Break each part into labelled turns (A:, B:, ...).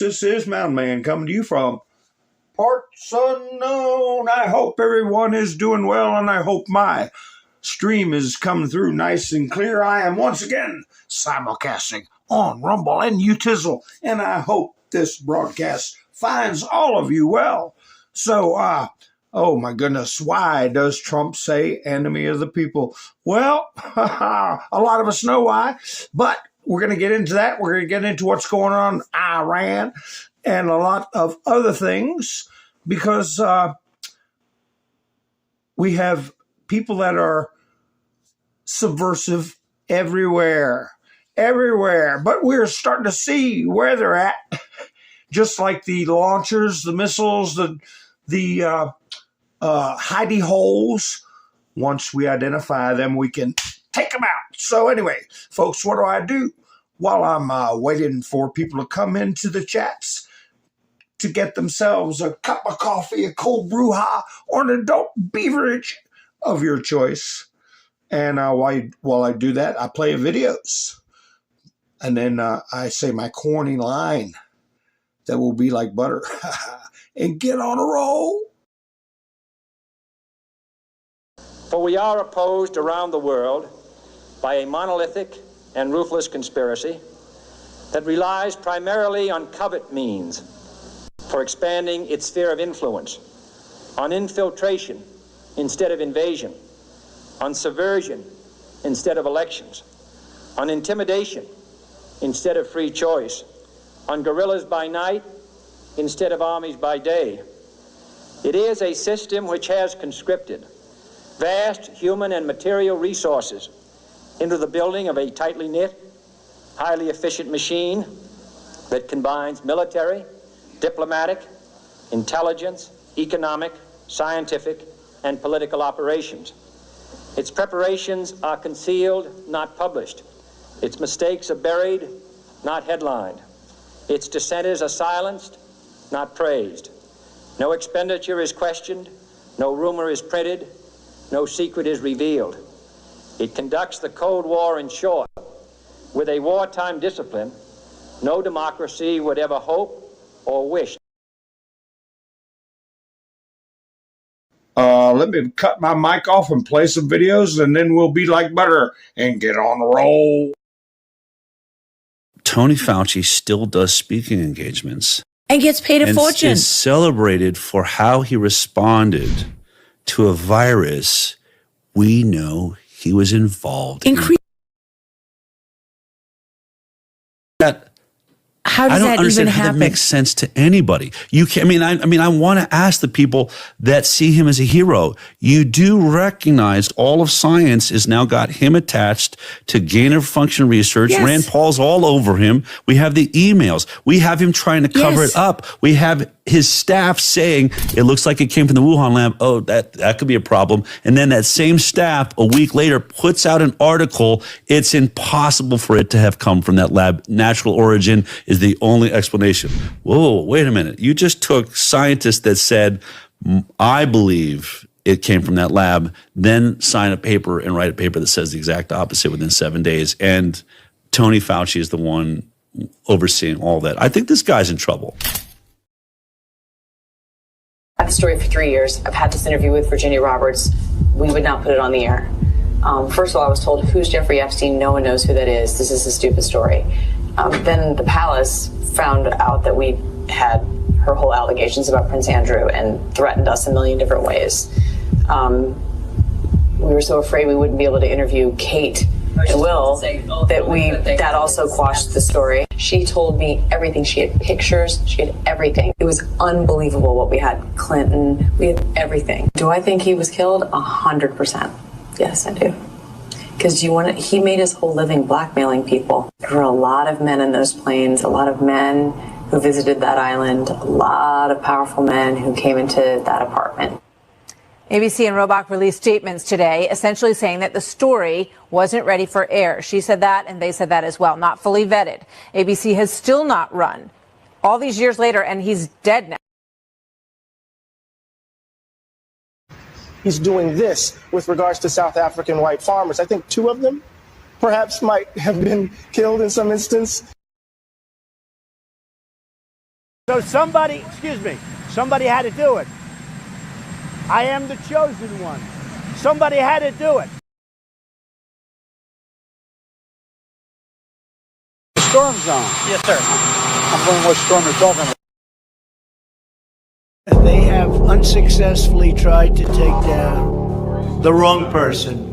A: This is Mountain Man coming to you from parts unknown. I hope everyone is doing well, and I hope my stream is coming through nice and clear. I am once again simulcasting on Rumble and Utizzle, and I hope this broadcast finds all of you well. So, oh my goodness, why does Trump say enemy of the people? Well, a lot of us know why, but we're going to get into that. We're going to get into what's going on in Iran and a lot of other things because we have people that are subversive everywhere. But we're starting to see where they're at, just like the launchers, the missiles, the hidey holes. Once we identify them, we can take them out. So anyway, folks, what do? While I'm waiting for people to come into the chats to get themselves a cup of coffee, a cold brouhaha, or an adult beverage of your choice. And while I do that, I play videos. And then I say my corny line that will be like butter and get on a roll.
B: For we are opposed around the world by a monolithic and ruthless conspiracy that relies primarily on covert means for expanding its sphere of influence, on infiltration instead of invasion, on subversion instead of elections, on intimidation instead of free choice, on guerrillas by night instead of armies by day. It is a system which has conscripted vast human and material resources into the building of a tightly knit, highly efficient machine that combines military, diplomatic, intelligence, economic, scientific, and political operations. Its preparations are concealed, not published. Its mistakes are buried, not headlined. Its dissenters are silenced, not praised. No expenditure is questioned, no rumor is printed, no secret is revealed. It conducts the Cold War, in short, with a wartime discipline no democracy would ever hope or wish.
A: Let me cut my mic off and play some videos, and then we'll be like butter and get on the roll.
C: Tony Fauci still does speaking engagements.
D: And gets paid a fortune.
C: Is celebrated for how he responded to a virus we know he was involved in.
D: How does that even happen?
C: How that makes sense to anybody. You can, I mean, I want to ask the people that see him as a hero. You do recognize all of science has now got him attached to gain of function research.
D: Yes.
C: Rand Paul's all over him. We have the emails. We have him trying to cover it up. We have his staff saying it looks like it came from the Wuhan lab. Oh, that could be a problem. And then that same staff a week later puts out an article. It's impossible for it to have come from that lab. Natural origin is the only explanation. Whoa, wait a minute. You just took scientists that said, I believe it came from that lab, then sign a paper and write a paper that says the exact opposite within 7 days. And Tony Fauci is the one overseeing all that. I think this guy's in trouble.
E: I've had the story for 3 years. I've had this interview with Virginia Roberts. We would not put it on the air. First of all, I was told, who's Jeffrey Epstein? No one knows who that is. This is a stupid story. Then the palace found out that we had her whole allegations about Prince Andrew and threatened us a million different ways. We were so afraid we wouldn't be able to interview Kate and Will that also quashed the story. She told me everything. She had pictures. She had everything. It was unbelievable what we had. Clinton, we had everything. Do I think he was killed? 100%. Yes, I do. Because he made his whole living blackmailing people. There were a lot of men in those planes, a lot of men who visited that island, a lot of powerful men who came into that apartment.
F: ABC and Robach released statements today, essentially saying that the story wasn't ready for air. She said that, and they said that as well, not fully vetted. ABC has still not run all these years later, and he's dead now.
G: He's doing this with regards to South African white farmers. I think 2 of them perhaps might have been killed in some instance.
H: So somebody had to do it. I am the chosen one. Somebody had to do it.
I: Storm zone.
H: Yes, sir.
I: I'm wondering what storm you're talking about.
H: They have unsuccessfully tried to take down the wrong person.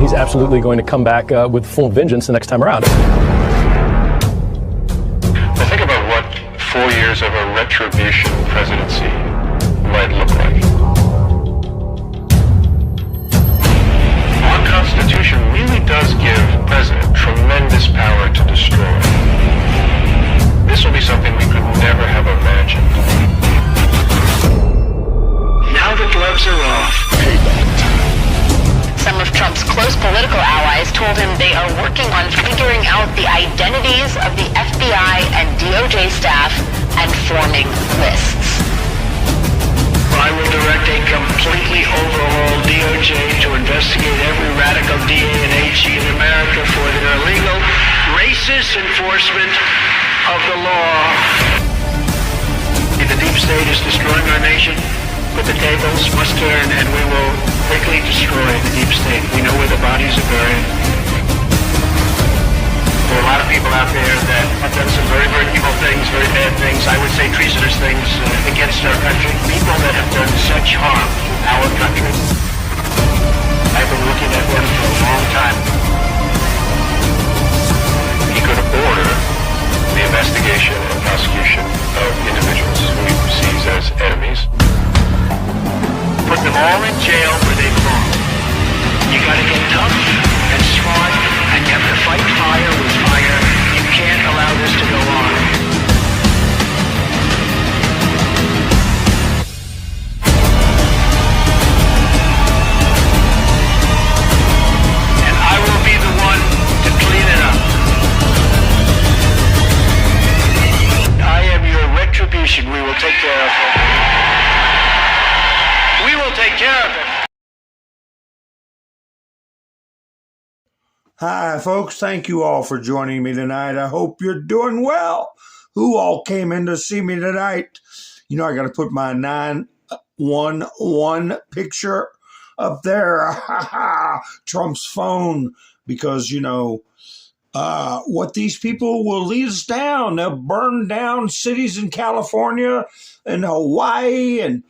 J: He's absolutely going to come back with full vengeance the next time around.
K: Think about what 4 years of a retribution presidency might look like. Our Constitution really does give the president tremendous power to destroy. This will be something we could never have imagined.
L: Now the gloves are off.
M: Some of Trump's close political allies told him they are working on figuring out the identities of the FBI and DOJ staff and forming lists.
L: I will direct a completely overhauled DOJ to investigate every radical DA and HE in America for their illegal, racist enforcement of the law. The deep state is destroying our nation, but the tables must turn and we will quickly destroy the deep state. We know where the bodies are buried. There are a lot of people out there that have done some very, very evil things, very bad things, I would say treasonous things against our country. People that have done such harm to our country. I've been looking at them for a long time.
K: He could order the investigation and prosecution of individuals who he perceives as enemies.
L: Put them all in jail where they belong. You gotta get tough and smart, and you have to fight fire with fire. You can't allow this to go on. And I will be the one to clean it up. I am your retribution. We will take care of it. We will take care of it.
A: Hi, folks. Thank you all for joining me tonight. I hope you're doing well. Who all came in to see me tonight? You know, I got to put my 911 picture up there. Trump's phone, because, you know, what these people will lead us down. They'll burn down cities in California and Hawaii and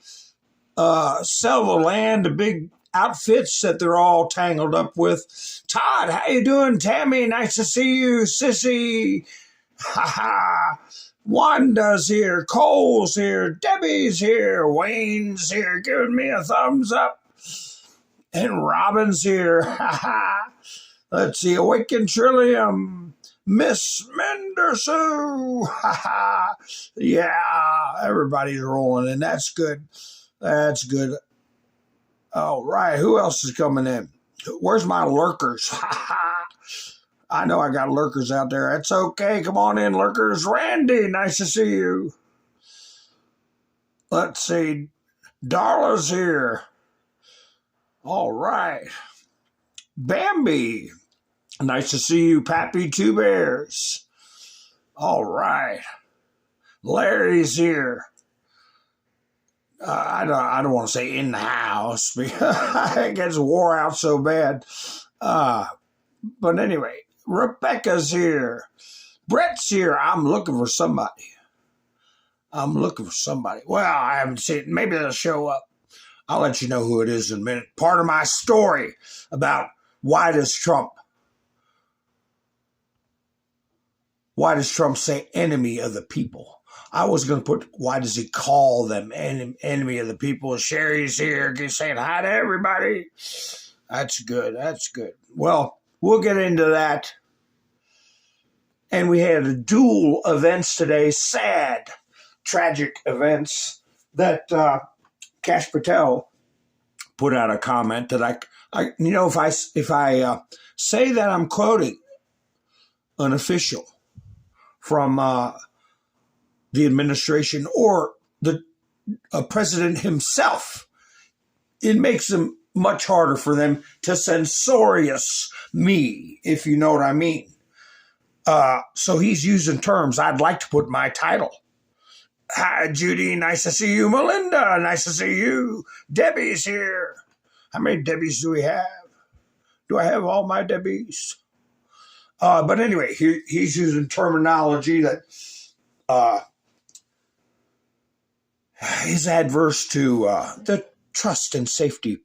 A: sell the land to big outfits that they're all tangled up with. Todd, how you doing? Tammy, nice to see you. Sissy, Wanda's here. Cole's here. Debbie's here. Wayne's here, giving me a thumbs up. And Robin's here. Let's see, Awaken Trillium. Miss Mendersu. Yeah, everybody's rolling, and that's good. That's good. All right, who else is coming in? Where's my lurkers? I know I got lurkers out there. That's okay. Come on in, lurkers. Randy, nice to see you. Let's see. Darla's here. All right. Bambi, nice to see you. Pappy Two Bears. All right. Larry's here. I don't want to say in the house because it gets wore out so bad. But anyway, Rebecca's here. Brett's here. I'm looking for somebody. Well, I haven't seen it. Maybe they'll show up. I'll let you know who it is in a minute. Part of my story about why does Trump say enemy of the people? I was going to put, why does he call them enemy of the people? Sherry's here, saying hi to everybody. That's good. That's good. Well, we'll get into that. And we had dual events today, sad, tragic events that Kash Patel put out a comment that I you know, if I say that I'm quoting an official from the administration or the president himself, it makes them much harder for them to censorious me, if you know what I mean. So he's using terms I'd like to put in my title. Hi, Judy. Nice to see you. Melinda. Nice to see you. Debbie's here. How many Debbies do we have? Do I have all my Debbies? But anyway, he's using terminology that is adverse to the trust and safety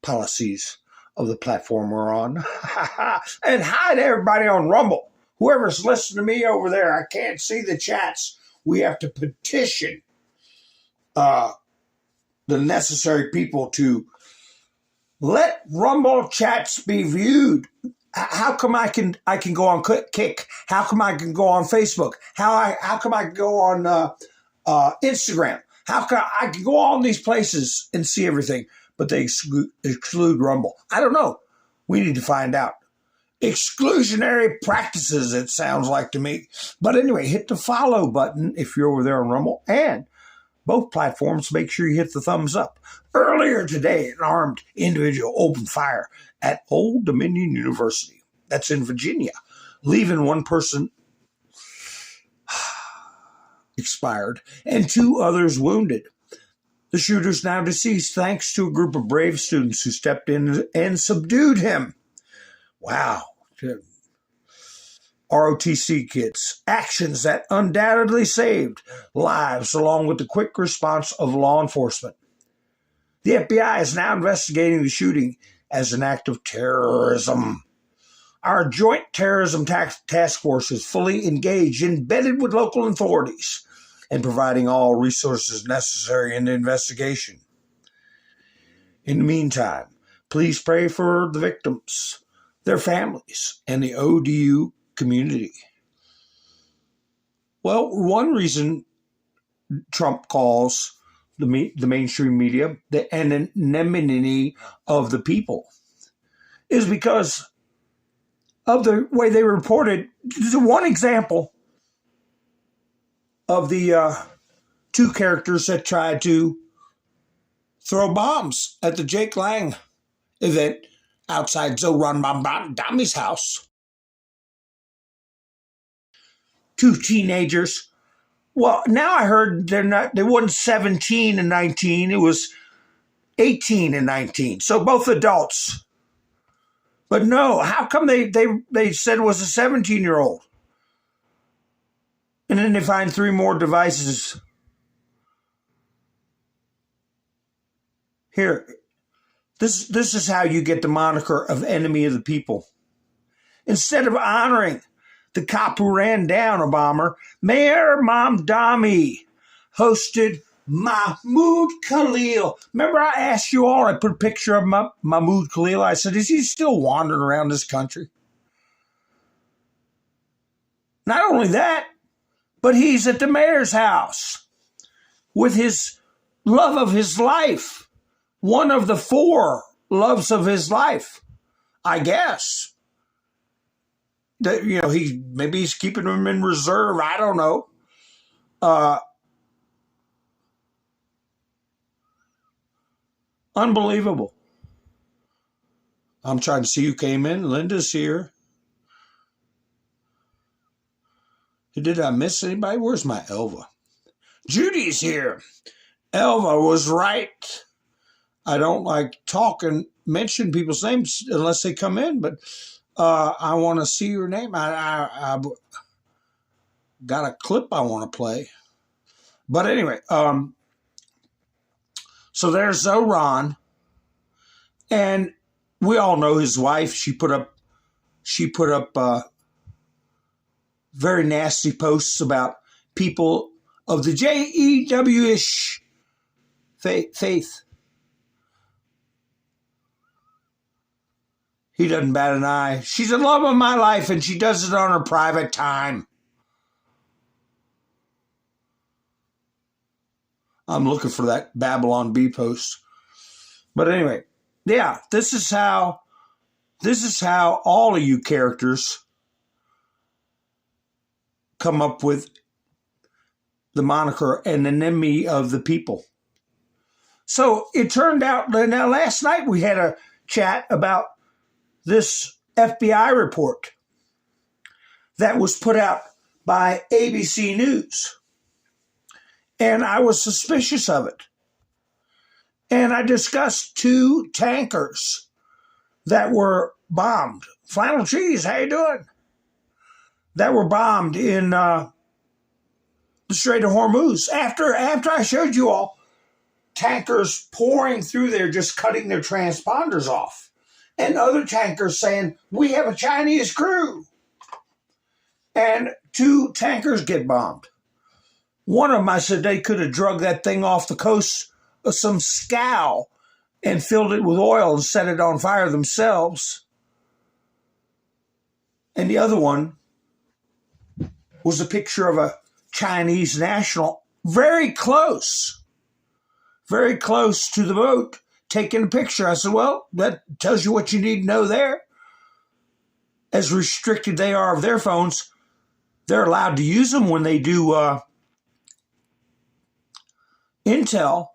A: policies of the platform we're on. And hi to everybody on Rumble. Whoever's listening to me over there, I can't see the chats. We have to petition the necessary people to let Rumble chats be viewed. How come I can go on Kick? How come I can go on Facebook? How come I can go on Instagram? How come I can go all these places and see everything, but they exclude Rumble? I don't know. We need to find out. Exclusionary practices, it sounds like to me. But anyway, hit the follow button if you're over there on Rumble, and both platforms, make sure you hit the thumbs up. Earlier today, an armed individual opened fire at Old Dominion University. That's in Virginia, leaving one person expired and 2 others wounded. The shooter's now deceased thanks to a group of brave students who stepped in and subdued him. Wow. ROTC kids, actions that undoubtedly saved lives along with the quick response of law enforcement. The FBI is now investigating the shooting as an act of terrorism. Our Joint Terrorism Task Force is fully engaged, embedded with local authorities, and providing all resources necessary in the investigation. In the meantime, please pray for the victims, their families, and the ODU community. Well, one reason Trump calls the mainstream media the anonymity of the people is because of the way they reported. One example of the 2 characters that tried to throw bombs at the Jake Lang event outside Zoran Mamdami's house. 2 teenagers. Well, now I heard they wasn't 17 and 19. It was 18 and 19. So both adults. But no, how come they said it was a 17-year-old? And then they find 3 more devices. Here, this is how you get the moniker of enemy of the people. Instead of honoring the cop who ran down a bomber, Mayor Mamdami hosted Mahmoud Khalil. Remember I asked you all, I put a picture of Mahmoud Khalil. I said, is he still wandering around this country? Not only that, but he's at the mayor's house with his love of his life. One of the 4 loves of his life, I guess. That, maybe he's keeping them in reserve. I don't know. Unbelievable. I'm trying to see who came in. Linda's here. Did I miss anybody? Where's my Elva? Judy's here. Elva was right. I don't like mention people's names unless they come in, but I want to see your name. I got a clip I want to play. But anyway, so there's Zoran, and we all know his wife. She put up very nasty posts about people of the JEW-ish faith. He doesn't bat an eye. She's the love of my life, and she does it on her private time. I'm looking for that Babylon Bee post. But anyway, yeah, this is how all of you characters come up with the moniker an enemy of the people. So it turned out, now last night we had a chat about this FBI report that was put out by ABC News. And I was suspicious of it. And I discussed 2 tankers that were bombed. Flannel Cheese, how you doing? That were bombed in the Strait of Hormuz. After I showed you all tankers pouring through there, just cutting their transponders off. And other tankers saying, we have a Chinese crew. And 2 tankers get bombed. One of them, I said, they could have drug that thing off the coast of some scow and filled it with oil and set it on fire themselves. And the other one was a picture of a Chinese national very close to the boat, taking a picture. I said, well, that tells you what you need to know there. As restricted they are of their phones, they're allowed to use them when they do intel,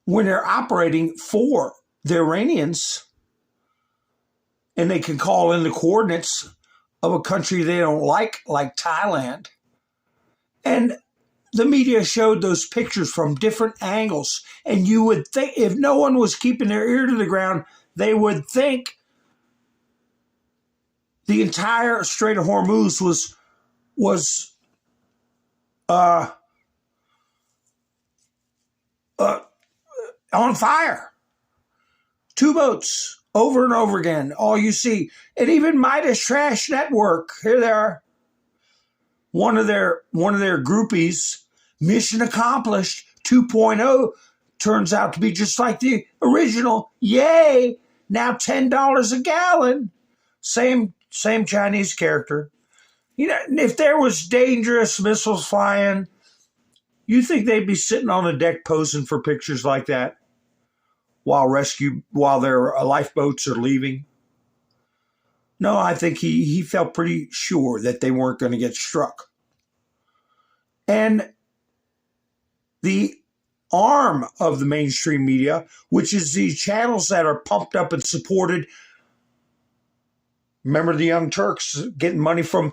A: when they're operating for the Iranians, and they can call in the coordinates of a country they don't like Thailand. And the media showed those pictures from different angles. And you would think, if no one was keeping their ear to the ground, they would think the entire Strait of Hormuz was on fire. 2 boats over and over again. All you see. And even Midas Trash Network, here they are. One of their groupies, mission accomplished 2.0, turns out to be just like the original. Yay! Now $10 a gallon. Same Chinese character. You know, if there was dangerous missiles flying, you think they'd be sitting on the deck posing for pictures like that while their lifeboats are leaving? No, I think he felt pretty sure that they weren't going to get struck. And the arm of the mainstream media, which is these channels that are pumped up and supported. Remember the Young Turks getting money from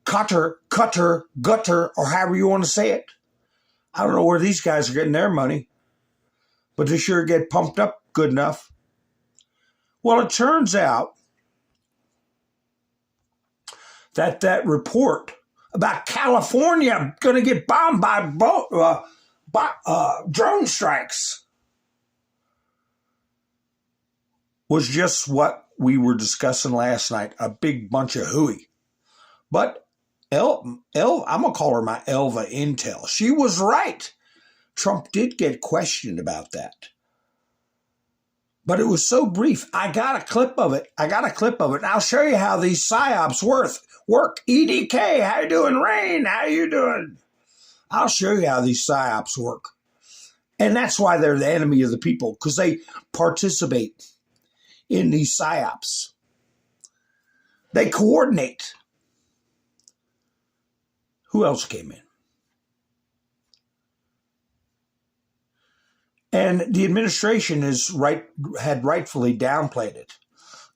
A: Qatar, Gutter, or however you want to say it. I don't know where these guys are getting their money, but they sure get pumped up good enough. Well, it turns out that report about California going to get bombed by drone strikes was just what we were discussing last night, a big bunch of hooey. But I'm going to call her my Elva Intel. She was right. Trump did get questioned about that. But it was so brief. I got a clip of it. And I'll show you how these psyops work. EDK, how you doing? Rain, how you doing? I'll show you how these psyops work. And that's why they're the enemy of the people, because they participate in these psyops. They coordinate. Who else came in? And the administration had rightfully downplayed it.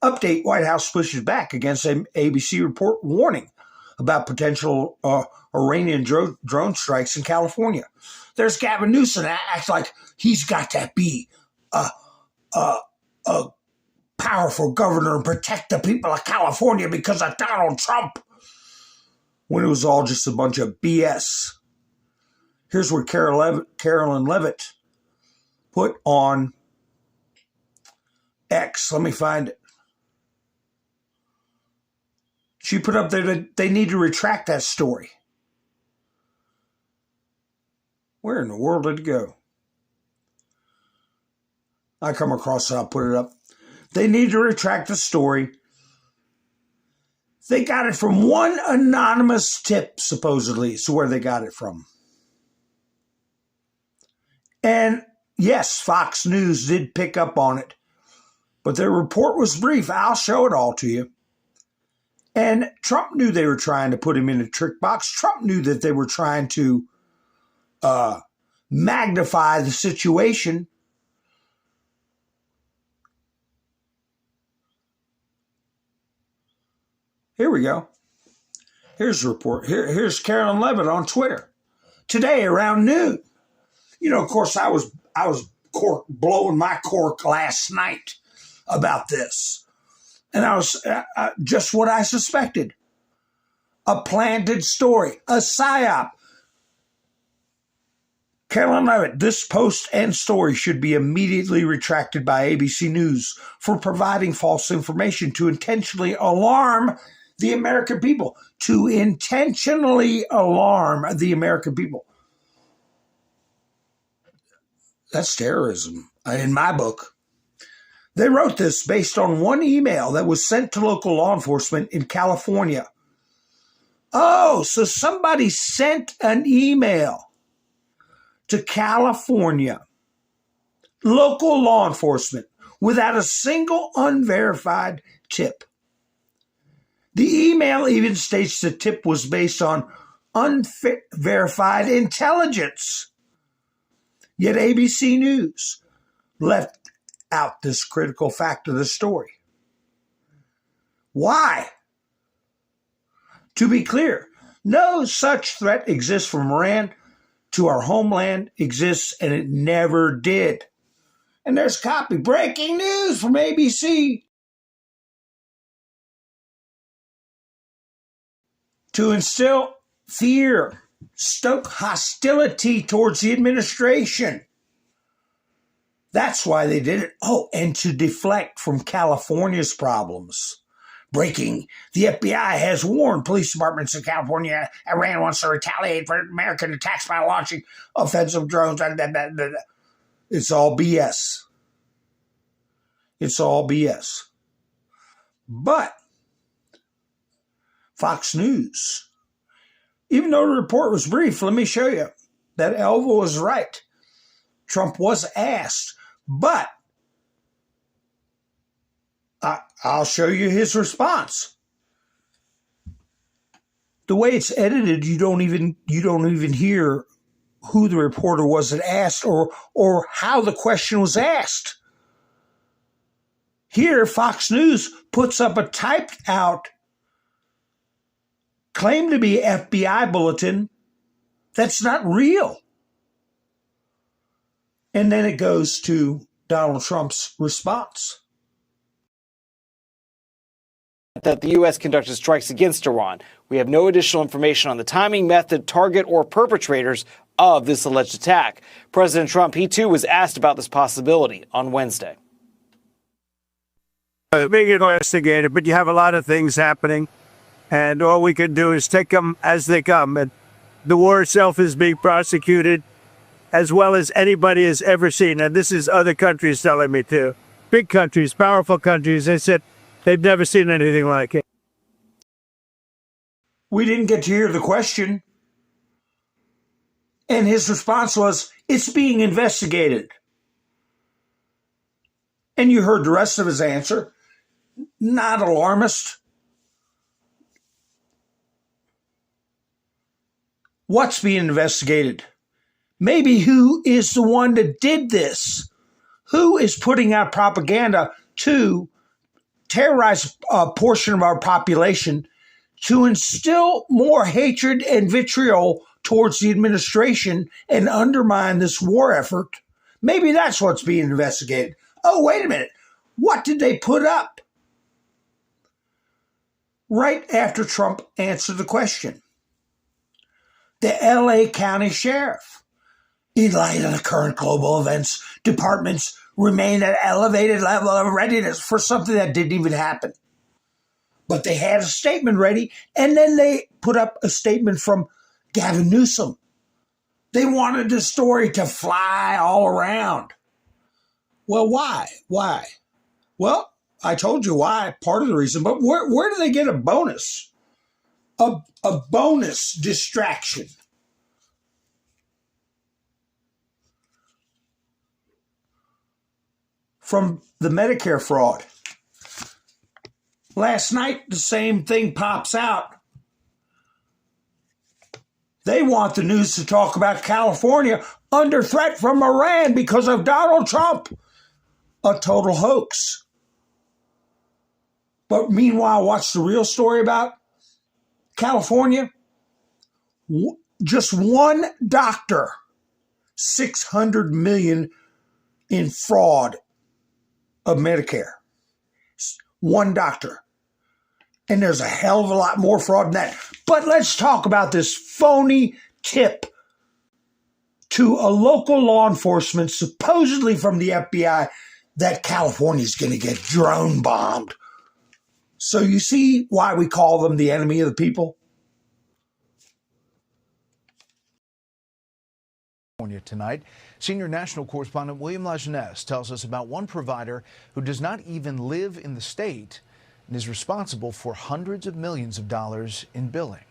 A: Update, White House pushes back against an ABC report warning about potential Iranian drone strikes in California. There's Gavin Newsom acts like he's got to be a powerful governor and protect the people of California because of Donald Trump, when it was all just a bunch of BS. Here's what Carolyn Levitt put on X. Let me find it. She put up there that they need to retract that story. Where in the world did it go? I come across it, I'll put it up. They need to retract the story. They got it from one anonymous tip, supposedly, is where they got it from. And yes, Fox News did pick up on it, but their report was brief. I'll show it all to you. And Trump knew they were trying to put him in a trick box. Trump knew that they were trying to magnify the situation. Here we go. Here's a report. Here's Carolyn Levitt on Twitter. Today around noon. Of course, I was blowing my cork last night about this. And I was just what I suspected. A planted story, a psyop. Carolyn Levitt, this post and story should be immediately retracted by ABC News for providing false information to intentionally alarm the American people. To intentionally alarm the American people. That's terrorism, in my book. They wrote this based on one email that was sent to local law enforcement in California. Oh, so somebody sent an email to California, local law enforcement, without a single unverified tip. The email even states the tip was based on unverified intelligence. Yet ABC News left out this critical fact of the story. Why? To be clear, no such threat exists from Iran to our homeland exists, and it never did. And there's copy. Breaking news from ABC. To instill fear, stoke hostility towards the administration. That's why they did it. Oh, and to deflect from California's problems. Breaking, the FBI has warned police departments in California Iran wants to retaliate for American attacks by launching offensive drones. It's all BS. It's all BS. But Fox News, even though the report was brief, let me show you that Elva was right. Trump was asked, but I'll show you his response. The way it's edited, you don't even hear who the reporter was that asked or how the question was asked. Here, Fox News puts up a typed out claim to be FBI bulletin that's not real. And then it goes to Donald Trump's response.
N: That the U.S. conducted strikes against Iran. We have no additional information on the timing, method, target, or perpetrators of this alleged attack. President Trump, he too was asked about this possibility on Wednesday.
H: Being investigated, but you have a lot of things happening, and all we can do is take them as they come. And the war itself is being prosecuted as well as anybody has ever seen. And this is other countries telling me too. Big countries, powerful countries. They said they've never seen anything like it.
A: We didn't get to hear the question. And his response was, it's being investigated. And you heard the rest of his answer. Not alarmist. What's being investigated? Maybe who is the one that did this? Who is putting out propaganda to terrorize a portion of our population, to instill more hatred and vitriol towards the administration and undermine this war effort? Maybe that's what's being investigated. Oh, wait a minute. What did they put up? Right after Trump answered the question. The LA County Sheriff. In light of the current global events, departments remain at elevated level of readiness for something that didn't even happen. But they had a statement ready, and then they put up a statement from Gavin Newsom. They wanted the story to fly all around. Well, why? Why? Well, I told you why, part of the reason, but where do they get a bonus? A bonus distraction. From the Medicare fraud. Last night, the same thing pops out. They want the news to talk about California under threat from Iran because of Donald Trump. A total hoax. But meanwhile, what's the real story about? California, just one doctor, 600 million in fraud of Medicare. One doctor. And there's a hell of a lot more fraud than that. But let's talk about this phony tip to a local law enforcement, supposedly from the FBI, that California is going to get drone bombed. So you see why we call them the enemy of the people?
O: Tonight, senior national correspondent William Lajeunesse tells us about one provider who does not even live in the state and is responsible for hundreds of millions of dollars in billing.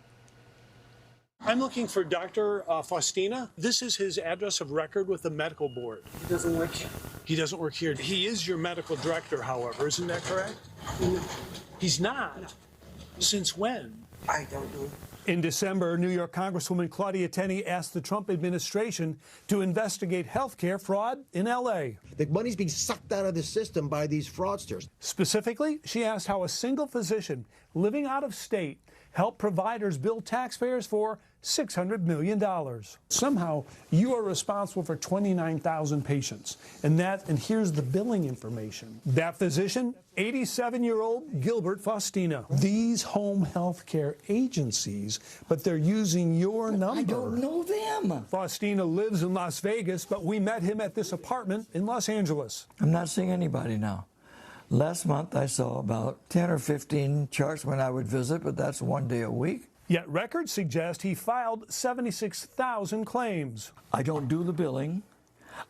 P: I'm looking for Dr. Faustina. This is his address of record with the medical board.
Q: He doesn't work here.
P: He doesn't work here. He is your medical director, however. Isn't that correct?
Q: No.
P: He's not.
Q: No.
P: Since when?
Q: I don't know.
R: In December, New York Congresswoman Claudia Tenney asked the Trump administration to investigate healthcare fraud in L.A.
S: The money's being sucked out of the system by these fraudsters.
R: Specifically, she asked how a single physician living out of state helped providers bill taxpayers for $600 million. Somehow, you are responsible for 29,000 patients. And here's the billing information. That physician, 87-year-old Gilbert Faustina. These home health care agencies, but they're using your number.
Q: I don't know them.
R: Faustina lives in Las Vegas, but we met him at this apartment in Los Angeles.
T: I'm not seeing anybody now. Last month, I saw about 10 or 15 charts when I would visit, but that's one day a week.
R: Yet records suggest he filed 76,000 claims.
T: I don't do the billing.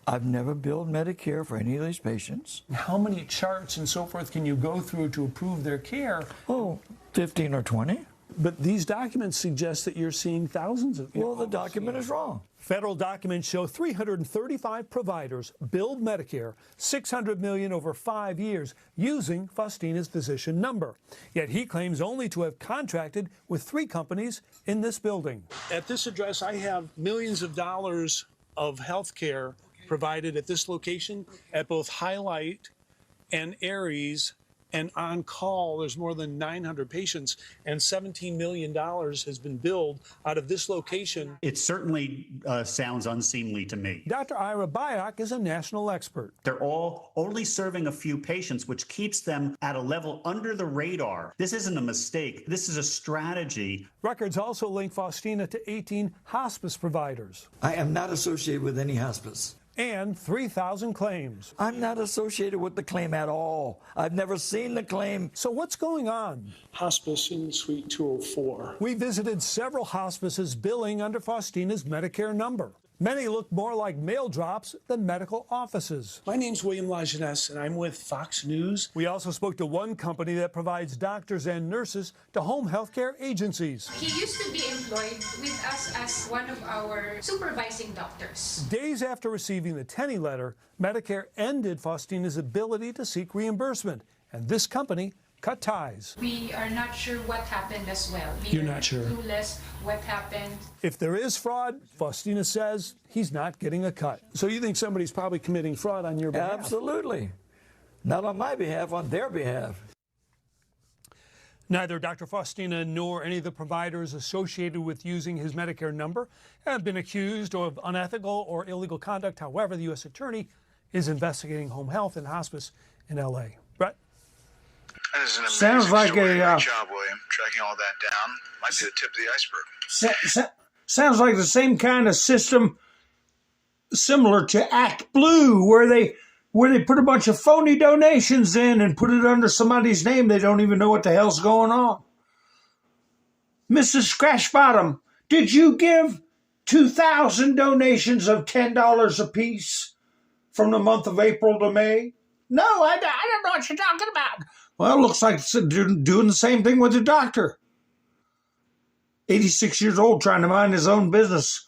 T: I've never billed Medicare for any of these patients.
R: How many charts and so forth can you go through to approve their care?
T: Oh, 15 or 20.
R: But these documents suggest that you're seeing thousands of...
T: Well, the document is wrong.
R: Federal documents show 335 providers billed Medicare $600 million over 5 years using Faustina's physician number. Yet he claims only to have contracted with 3 companies in this building.
P: At this address, I have millions of dollars of health care provided at this location at both Highlight and Aries. And on call, there's more than 900 patients, and $17 million has been billed out of this location.
U: It certainly sounds unseemly to me.
R: Dr. Ira Byock is a national expert.
U: They're all only serving a few patients, which keeps them at a level under the radar. This isn't a mistake. This is a strategy.
R: Records also link Faustina to 18 hospice providers.
T: I am not associated with any hospice.
R: And 3,000 claims.
T: I'm not associated with the claim at all. I've never seen the claim.
R: So what's going on?
P: Hospice in Suite 204.
R: We visited several hospices billing under Faustina's Medicare number. Many look more like mail drops than medical offices.
P: My name's William Lajeunesse, and I'm with Fox News.
R: We also spoke to one company that provides doctors and nurses to home health care agencies.
V: He used to be employed with us as one of our supervising doctors.
R: Days after receiving the Tenney letter, Medicare ended Faustina's ability to seek reimbursement, and this company cut ties.
V: We are not sure what happened as well.
R: You're not sure?
V: Clueless what happened.
R: If there is fraud, Faustina says he's not getting a cut. So you think somebody's probably committing fraud on your behalf?
T: Absolutely. Not on my behalf, on their behalf.
R: Neither Dr. Faustina nor any of the providers associated with using his Medicare number have been accused of unethical or illegal conduct. However, the U.S. Attorney is investigating home health and hospice in L.A. Brett?
W: That is an amazing
A: Sounds like
W: story.
A: a
W: Great job, William. Tracking all that down might be the tip of the iceberg.
A: Sounds like the same kind of system similar to Act Blue, where they put a bunch of phony donations in and put it under somebody's name. They don't even know what the hell's going on. Mrs. Scratchbottom, did you give 2,000 donations of $10 apiece from the month of April to May? No, I don't know what you're talking about. Well, it looks like it's doing the same thing with the doctor. 86 years old, trying to mind his own business.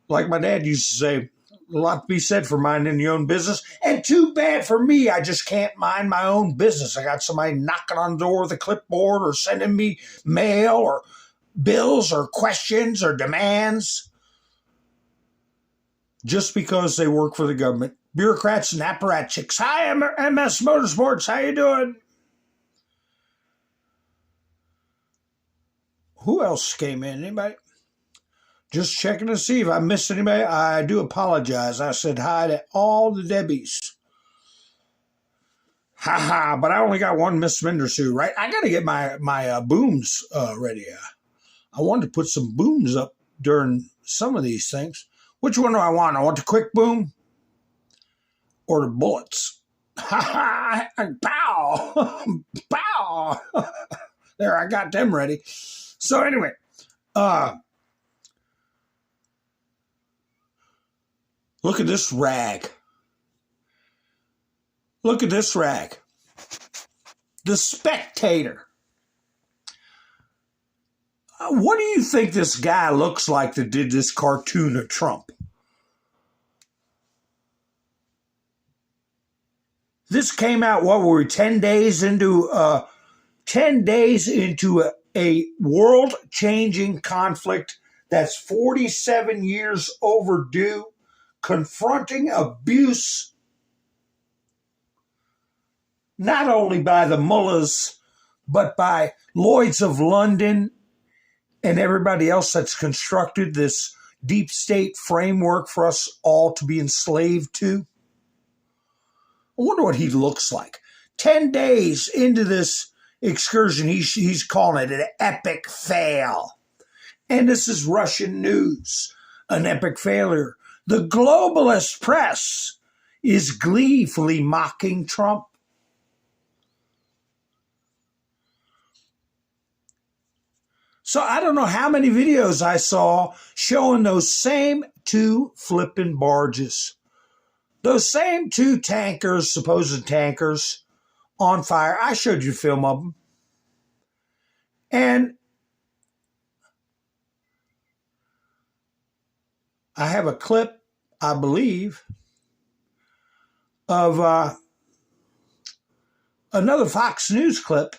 A: Like my dad used to say, a lot to be said for minding your own business. And too bad for me, I just can't mind my own business. I got somebody knocking on the door with a clipboard or sending me mail or bills or questions or demands. Just because they work for the government. Bureaucrats and apparatchiks. Hi, MS Motorsports. How you doing? Who else came in? Anybody? Just checking to see if I missed anybody. I do apologize. I said hi to all the Debbies. Ha, but I only got one Miss Mindersu, right? I got to get my booms ready. I wanted to put some booms up during some of these things. Which one do I want? I want the quick boom or the bullets? Ha, pow, pow. There, I got them ready. So anyway, look at this rag. Look at this rag. The Spectator. What do you think this guy looks like that did this cartoon of Trump? This came out, what were we, 10 days into a world-changing conflict that's 47 years overdue, confronting abuse not only by the mullahs, but by Lloyds of London and everybody else that's constructed this deep state framework for us all to be enslaved to. I wonder what he looks like. 10 days into this excursion, he's calling it an epic fail. And this is Russian news, an epic failure. The globalist press is gleefully mocking Trump. So I don't know how many videos I saw showing those same two flipping barges. Those same two tankers, supposed tankers, on fire. I showed you a film of them. And I have a clip, I believe, of another Fox News clip,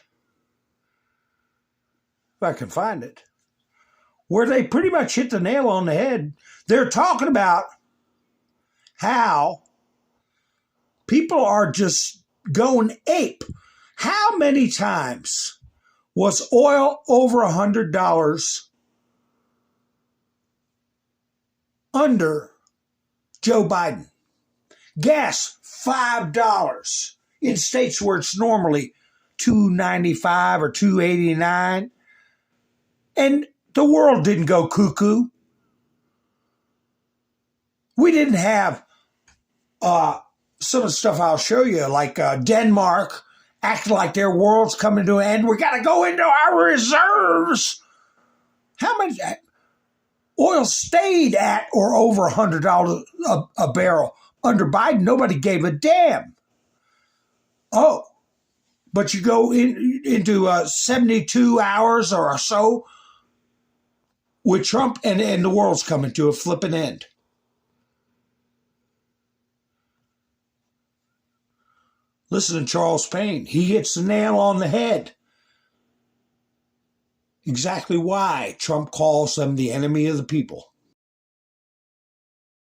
A: if I can find it, where they pretty much hit the nail on the head. They're talking about how people are just going ape. How many times was oil over $100 under Joe Biden? Gas, $5 in states where it's normally $2.95 or $2.89. And the world didn't go cuckoo. We didn't have some of the stuff I'll show you, like Denmark acting like their world's coming to an end. We got to go into our reserves. How much oil stayed at or over $100 a barrel under Biden? Nobody gave a damn. Oh, but you go into 72 hours or so with Trump, and the world's coming to a flipping end. Listen to Charles Payne. He hits the nail on the head. Exactly why Trump calls them the enemy of the people.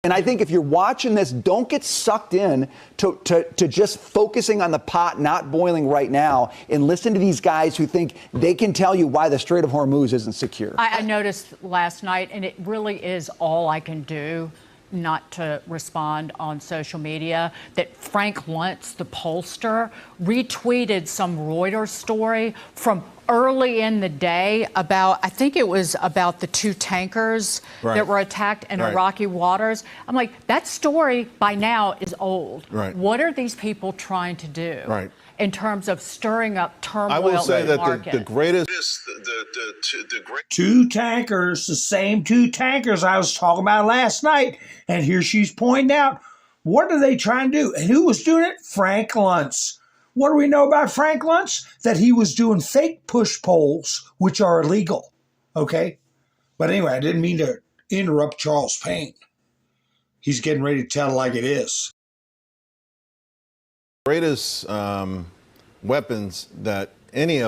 B: And I think if you're watching this, don't get sucked in to just focusing on the pot not boiling right now and listen to these guys who think they can tell you why the Strait of Hormuz isn't secure.
C: I noticed last night, and it really is all I can do not to respond on social media, that Frank Luntz, the pollster, retweeted some Reuters story from early in the day about, I think it was about the two tankers that were attacked in Iraqi waters. I'm like, that story by now is old. What are these people trying to do in terms of stirring up turmoil in the market? I will say that the greatest...
A: Two tankers, the same two tankers I was talking about last night. And here she's pointing out, what are they trying to do? And who was doing it? Frank Luntz. What do we know about Frank Luntz? That he was doing fake push polls, which are illegal. Okay? But anyway, I didn't mean to interrupt Charles Payne. He's getting ready to tell it like it is.
D: Greatest weapons that any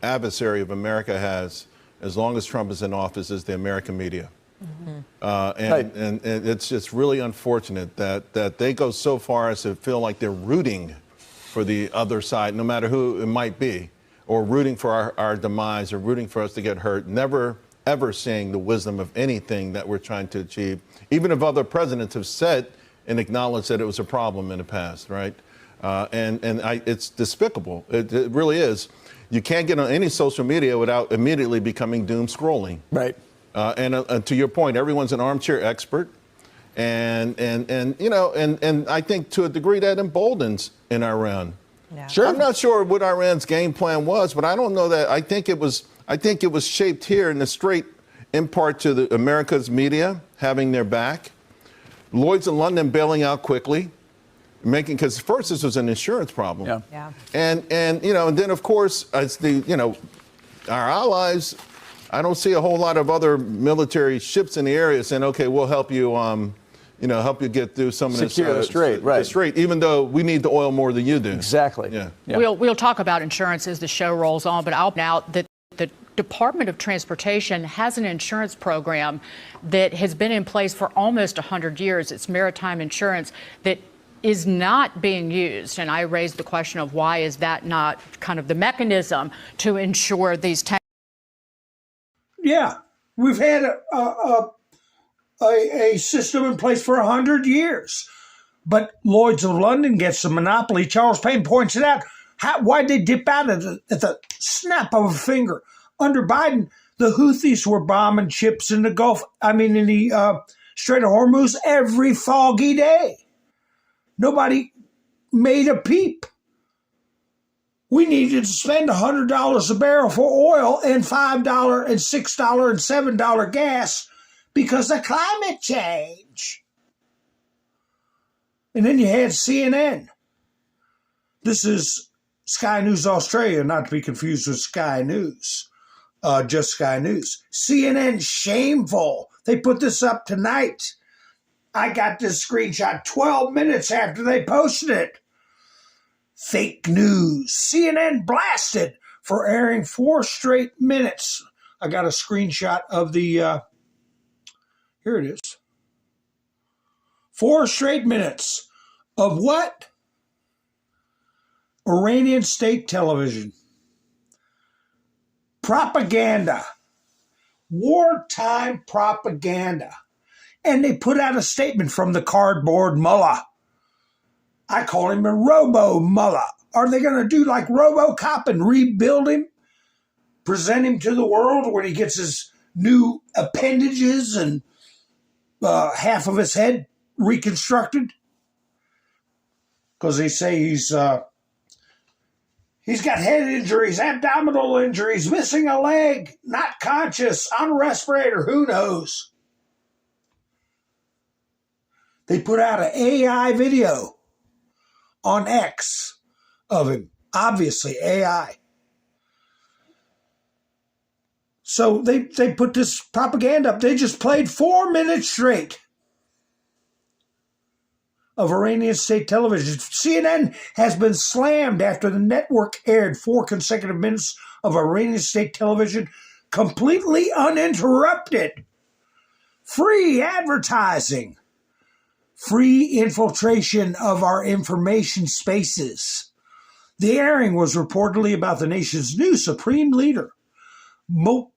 D: adversary of America has, as long as Trump is in office, is the American media. And it's just really unfortunate that they go so far as to feel like they're rooting for the other side, no matter who it might be. or rooting for our demise or rooting for us to get hurt, never ever seeing the wisdom of anything that we're trying to achieve, even if other presidents have said and acknowledged that it was a problem in the past, right? It's despicable. It really is. You can't get on any social media without immediately becoming doom scrolling.
B: Right.
D: And to your point, everyone's an armchair expert. And I think to a degree that emboldens in Iran.
B: Yeah. Sure.
D: I'm not sure what Iran's game plan was, but I don't know that. I think it was shaped here in the Strait in part to the America's media having their back, Lloyd's of London bailing out quickly, because first this was an insurance problem.
B: Yeah.
D: And then of course it's our allies. I don't see a whole lot of other military ships in the area saying, okay, we'll help you help you get through some of this.
B: Secure the strait, right.
D: The strait, even though we need the oil more than you do.
B: Exactly.
D: Yeah.
C: We'll talk about insurance as the show rolls on, but I'll point out that the Department of Transportation has an insurance program that has been in place for almost 100 years. It's maritime insurance that is not being used. And I raised the question of why is that not kind of the mechanism to ensure these
A: Yeah, we've had a system in place for 100 years. But Lloyd's of London gets the monopoly. Charles Payne points it out. Why'd they dip out at the snap of a finger? Under Biden, the Houthis were bombing ships in the in the Strait of Hormuz every foggy day. Nobody made a peep. We needed to spend $100 a barrel for oil and $5 and $6 and $7 gas because of climate change. And then you had CNN. This is Sky News Australia, not to be confused with Sky News. Just Sky News. CNN, shameful. They put this up tonight. I got this screenshot 12 minutes after they posted it. Fake news. CNN blasted for airing 4 straight minutes. I got a screenshot of the, here it is. 4 straight minutes of what? Iranian state television. Propaganda. Wartime propaganda. And they put out a statement from the cardboard mullah. I call him a robo-mullah. Are they going to do like RoboCop and rebuild him? Present him to the world when he gets his new appendages and half of his head reconstructed? Because they say he's got head injuries, abdominal injuries, missing a leg, not conscious, on a respirator, who knows? They put out an AI video on X of him, obviously AI. So they put this propaganda up. They just played 4 minutes straight of Iranian state television. CNN has been slammed after the network aired 4 consecutive minutes of Iranian state television completely uninterrupted. Free advertising. Free infiltration of our information spaces. The airing was reportedly about the nation's new supreme leader, the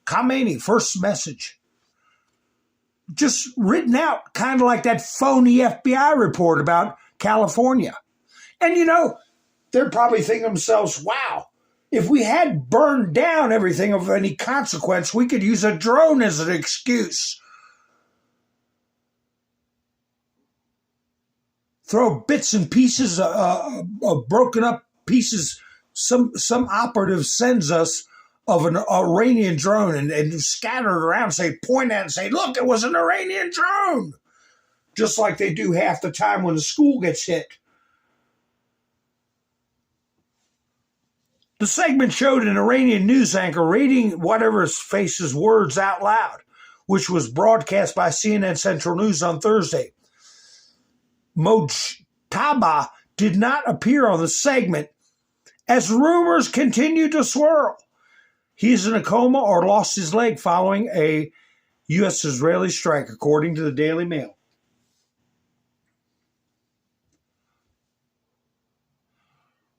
A: Khamenei, first message. Just written out, kind of like that phony FBI report about California. And they're probably thinking to themselves, wow, if we had burned down everything of any consequence, we could use a drone as an excuse. Throw bits and pieces of broken up pieces. Some operative sends us of an Iranian drone and scatter it around, point at it and say, look, it was an Iranian drone. Just like they do half the time when the school gets hit. The segment showed an Iranian news anchor reading whatever faces words out loud, which was broadcast by CNN Central News on Thursday. Mojtaba did not appear on the segment as rumors continue to swirl. He is in a coma or lost his leg following a U.S.-Israeli strike, according to the Daily Mail.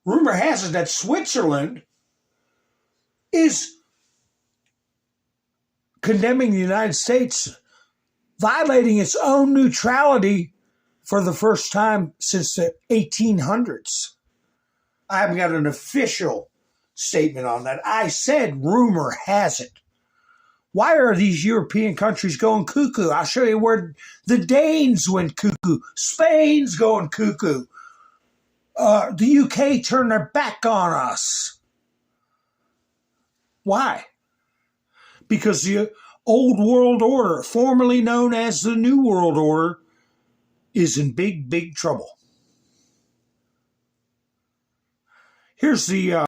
A: rumor has it that Switzerland is condemning the United States, violating its own neutrality for the first time since the 1800s. I haven't got an official statement on that. I said rumor has it. Why are these European countries going cuckoo? I'll show you where the Danes went cuckoo. Spain's going cuckoo. The UK turned their back on us. Why? Because the old world order, formerly known as the New World Order, is in big, big trouble. Here's the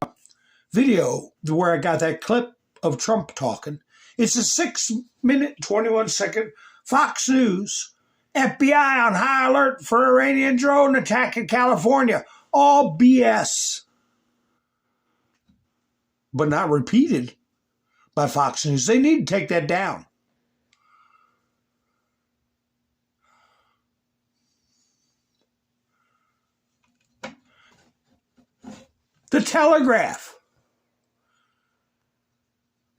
A: video where I got that clip of Trump talking. It's a 6-minute, 21-second Fox News. FBI on high alert for Iranian drone attack in California. All BS. But not repeated by Fox News. They need to take that down. The Telegraph.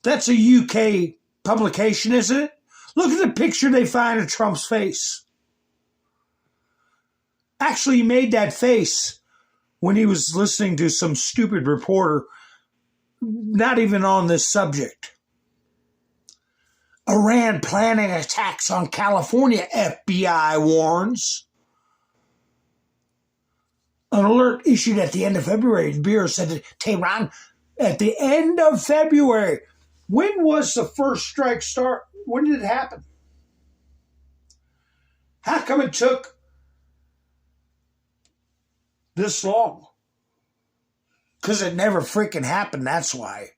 A: That's a UK publication, isn't it? Look at the picture they find of Trump's face. Actually, he made that face when he was listening to some stupid reporter, not even on this subject. Iran planning attacks on California, FBI warns. An alert issued at the end of February. The Bureau said that Tehran, at the end of February. When was the first strike start? When did it happen? How come it took this long? Because it never freaking happened, that's why.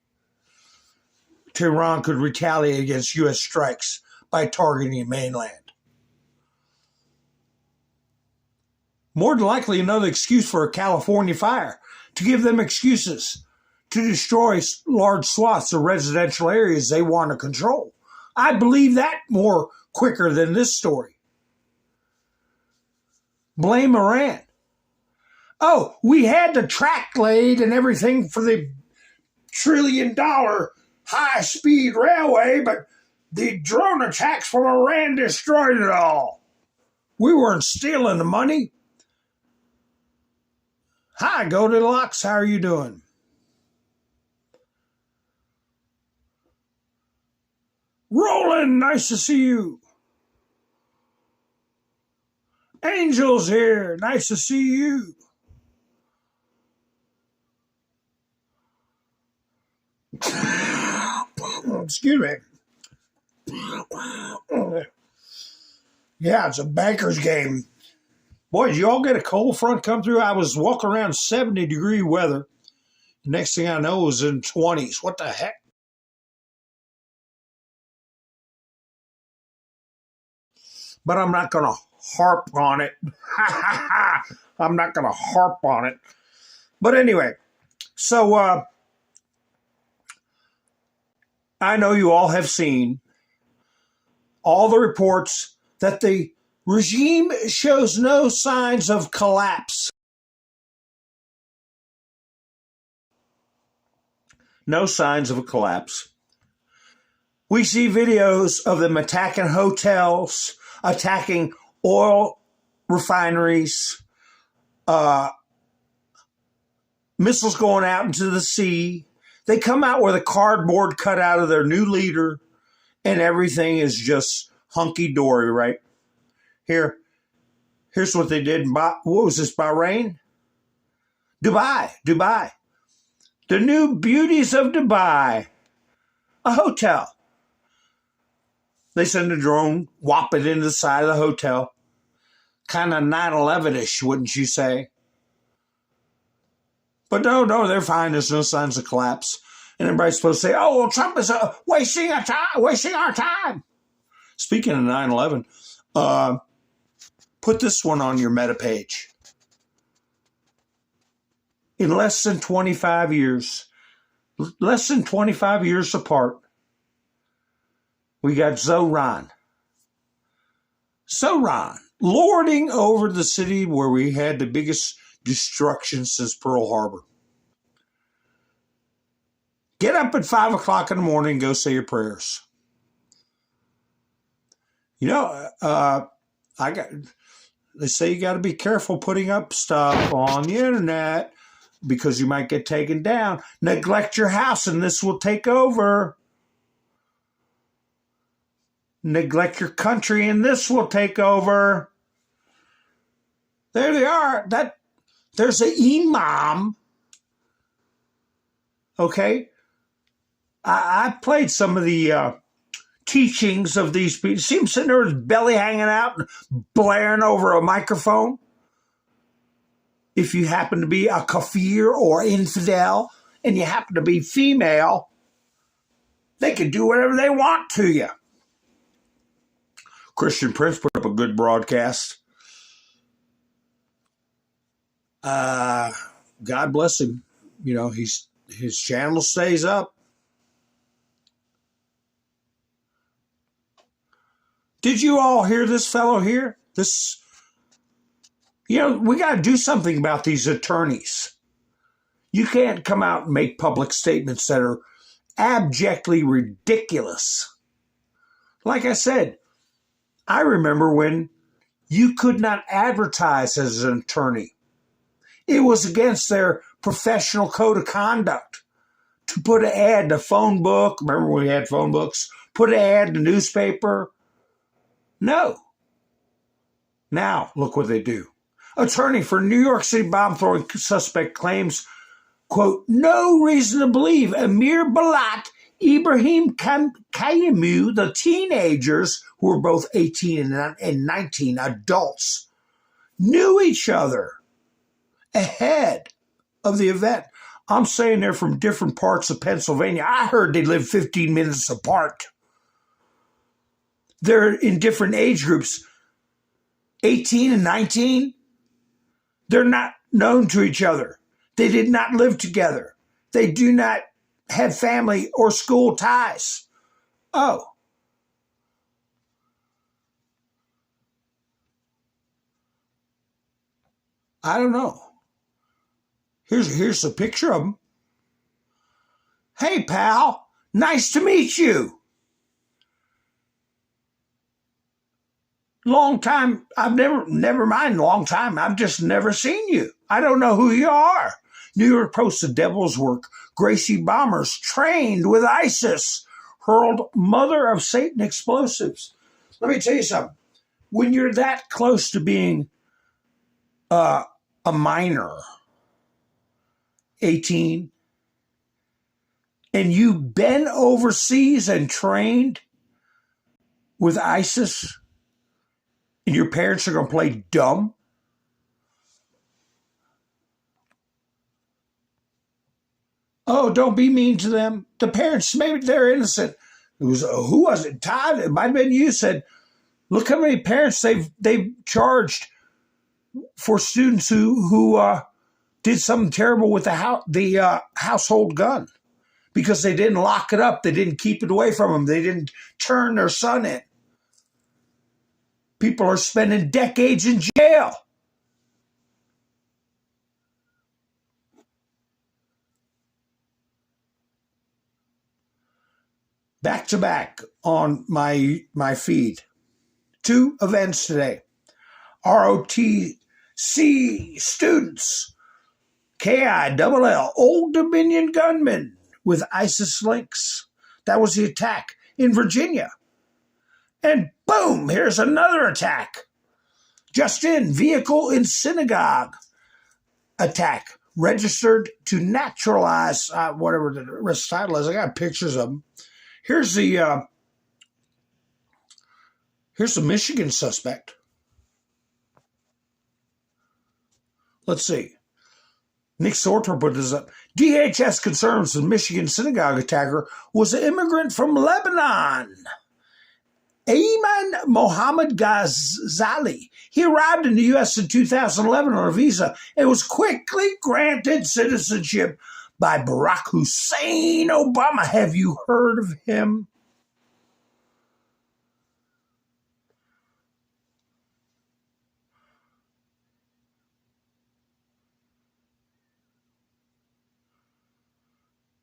A: Tehran could retaliate against U.S. strikes by targeting the mainland. More than likely another excuse for a California fire, to give them excuses to destroy large swaths of residential areas they want to control. I believe that more quicker than this story. Blame Iran. Oh, we had the track laid and everything for the $1 trillion high-speed railway, but the drone attacks from Iran destroyed it all. We weren't stealing the money. Hi, Goldilocks. How are you doing? Roland, nice to see you. Angel's here. Nice to see you. Excuse me. Yeah, it's a banker's game. Boy, did you all get a cold front come through? I was walking around 70-degree weather. Next thing I know, it was in 20s. What the heck? But I'm not going to harp on it. I'm not going to harp on it. But anyway, so I know you all have seen all the reports that the regime shows no signs of collapse. No signs of a collapse. We see videos of them attacking hotels, attacking oil refineries, missiles going out into the sea. They come out with a cardboard cutout of their new leader, and everything is just hunky-dory, right? Here's what they did in, what was this, Bahrain? Dubai. The new beauties of Dubai. A hotel. They send a drone, whop it into the side of the hotel. Kind of 9/11-ish, wouldn't you say? But no, they're fine. There's no signs of collapse. And everybody's supposed to say, oh, well, Trump is wasting our time. Speaking of 9/11, put this one on your meta page. In less than 25 years apart, we got Zoran lording over the city where we had the biggest destruction since Pearl Harbor. Get up at 5 o'clock in the morning and go say your prayers. You know, they say you got to be careful putting up stuff on the internet because you might get taken down. Neglect your house and this will take over. Neglect your country and this will take over. There they are. There's an imam. Okay. I played some of the teachings of these people. See him sitting there with his belly hanging out and blaring over a microphone. If you happen to be a kafir or infidel and you happen to be female, they can do whatever they want to you. Christian Prince put up a good broadcast. God bless him. You know, his channel stays up. Did you all hear this fellow here? You know, we got to do something about these attorneys. You can't come out and make public statements that are abjectly ridiculous. Like I said, I remember when you could not advertise as an attorney. It was against their professional code of conduct to put an ad in a phone book. Remember when we had phone books? Put an ad in the newspaper. No. Now, look what they do. Attorney for New York City bomb-throwing suspect claims, quote, no reason to believe Amir Balat, Ibrahim Kayimu, the teenagers, who were both 18 and 19 adults, knew each other ahead of the event. I'm saying they're from different parts of Pennsylvania. I heard they live 15 minutes apart. They're in different age groups. 18 and 19, they're not known to each other. They did not live together. They do not have family or school ties. Oh. I don't know. Here's a picture of them. Hey, pal, nice to meet you. Long time, never mind long time, I've just never seen you. I don't know who you are. New York Post, the devil's work. Gracie bombers trained with ISIS hurled mother of Satan explosives. Let me tell you something. When you're that close to being a minor, 18, and you've been overseas and trained with ISIS, and your parents are going to play dumb? Oh, don't be mean to them. The parents, maybe they're innocent. It was, who was it? Todd, it might have been you, said, look how many parents they've charged for students who did something terrible with the household gun because they didn't lock it up. They didn't keep it away from them. They didn't turn their son in. People are spending decades in jail. Back to back on my feed. 2 events today. ROTC students, KILL, Old Dominion gunmen with ISIS links. That was the attack in Virginia. And boom, here's another attack. Just in, vehicle in synagogue attack. Registered to naturalize, whatever the rest title is. I got pictures of them. Here's the Michigan suspect. Let's see. Nick Sorter put this up. DHS concerns the Michigan synagogue attacker was an immigrant from Lebanon. Ayman Mohammed Ghazali. He arrived in the U.S. in 2011 on a visa and was quickly granted citizenship by Barack Hussein Obama. Have you heard of him?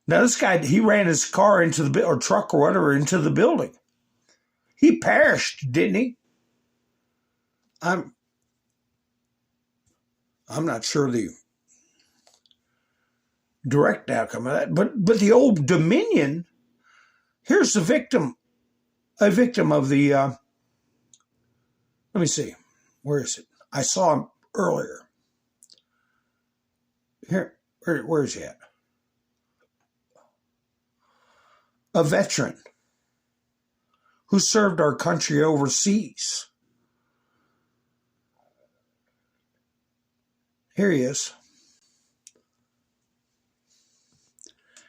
A: Now this guy, he ran his car into the or truck or whatever into the building. He perished, didn't he? I'm not sure the direct outcome of that, but the Old Dominion. Here's the victim, a victim of the. Let me see, where is it? I saw him earlier. Here, where is he at? A veteran who served our country overseas. Here he is.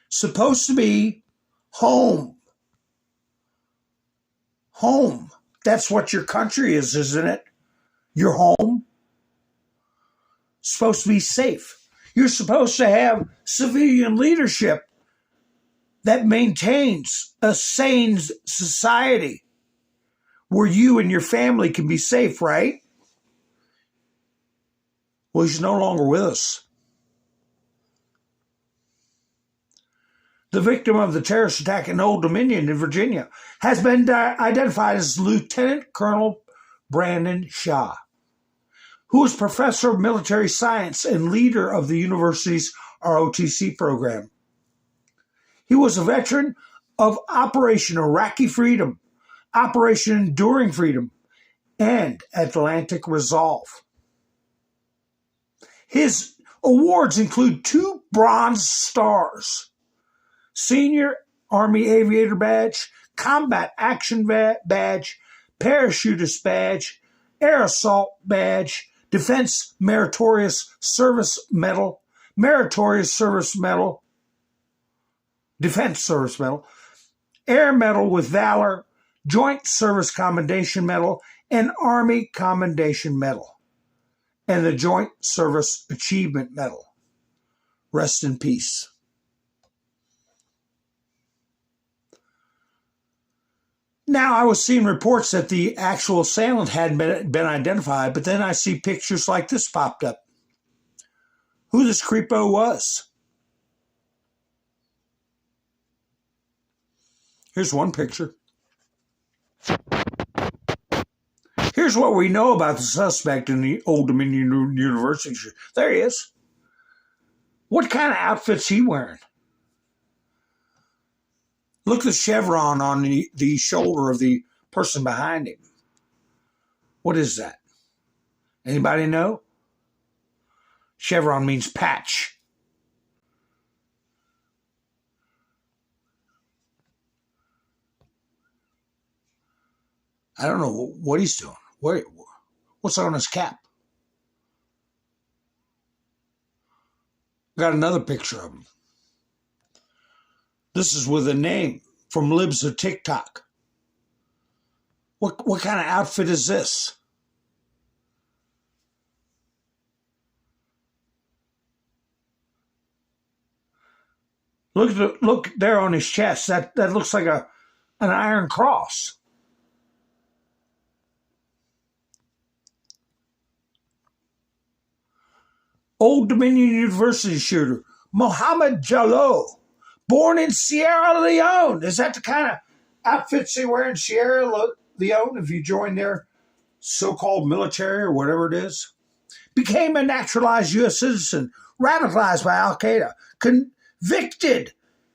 A: Supposed to be home. Home. That's what your country is, isn't it? Your home. Supposed to be safe. You're supposed to have civilian leadership that maintains a sane society where you and your family can be safe, right? Well, he's no longer with us. The victim of the terrorist attack in Old Dominion in Virginia has been identified as Lieutenant Colonel Brandon Shaw, who is professor of military science and leader of the university's ROTC program. He was a veteran of Operation Iraqi Freedom, Operation Enduring Freedom, and Atlantic Resolve. His awards include 2 Bronze Stars, Senior Army Aviator Badge, Combat Action Badge, Parachutist Badge, Air Assault Badge, Defense Meritorious Service Medal, Meritorious Service Medal, Defense Service Medal, Air Medal with Valor, Joint Service Commendation Medal, and Army Commendation Medal, and the Joint Service Achievement Medal. Rest in peace. Now, I was seeing reports that the actual assailant hadn't been identified, but then I see pictures like this popped up. Who this creepo was. Here's one picture. Here's what we know about the suspect in the Old Dominion University. There he is. What kind of outfit's he wearing? Look at the chevron on the shoulder of the person behind him. What is that? Anybody know? Chevron means patch. I don't know what he's doing. What's on his cap? Got another picture of him. This is with a name from Libs of TikTok. What kind of outfit is this? Look there on his chest. That looks like an iron cross. Old Dominion University shooter, Mohammed Jallo, born in Sierra Leone. Is that the kind of outfits they wear in Sierra Leone if you join their so-called military or whatever it is? Became a naturalized U.S. citizen, radicalized by Al-Qaeda,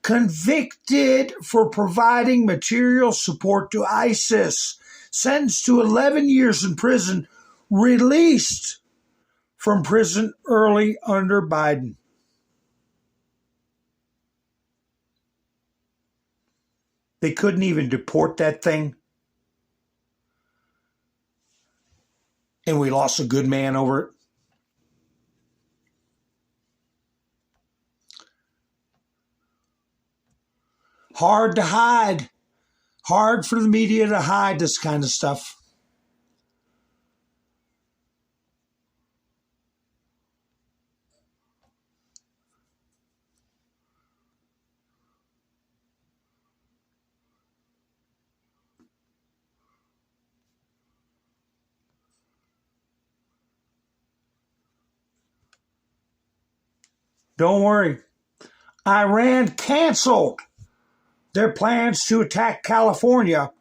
A: convicted for providing material support to ISIS, sentenced to 11 years in prison, released from prison early under Biden. They couldn't even deport that thing. And we lost a good man over it. Hard to hide. Hard for the media to hide this kind of stuff. Don't worry. Iran canceled their plans to attack California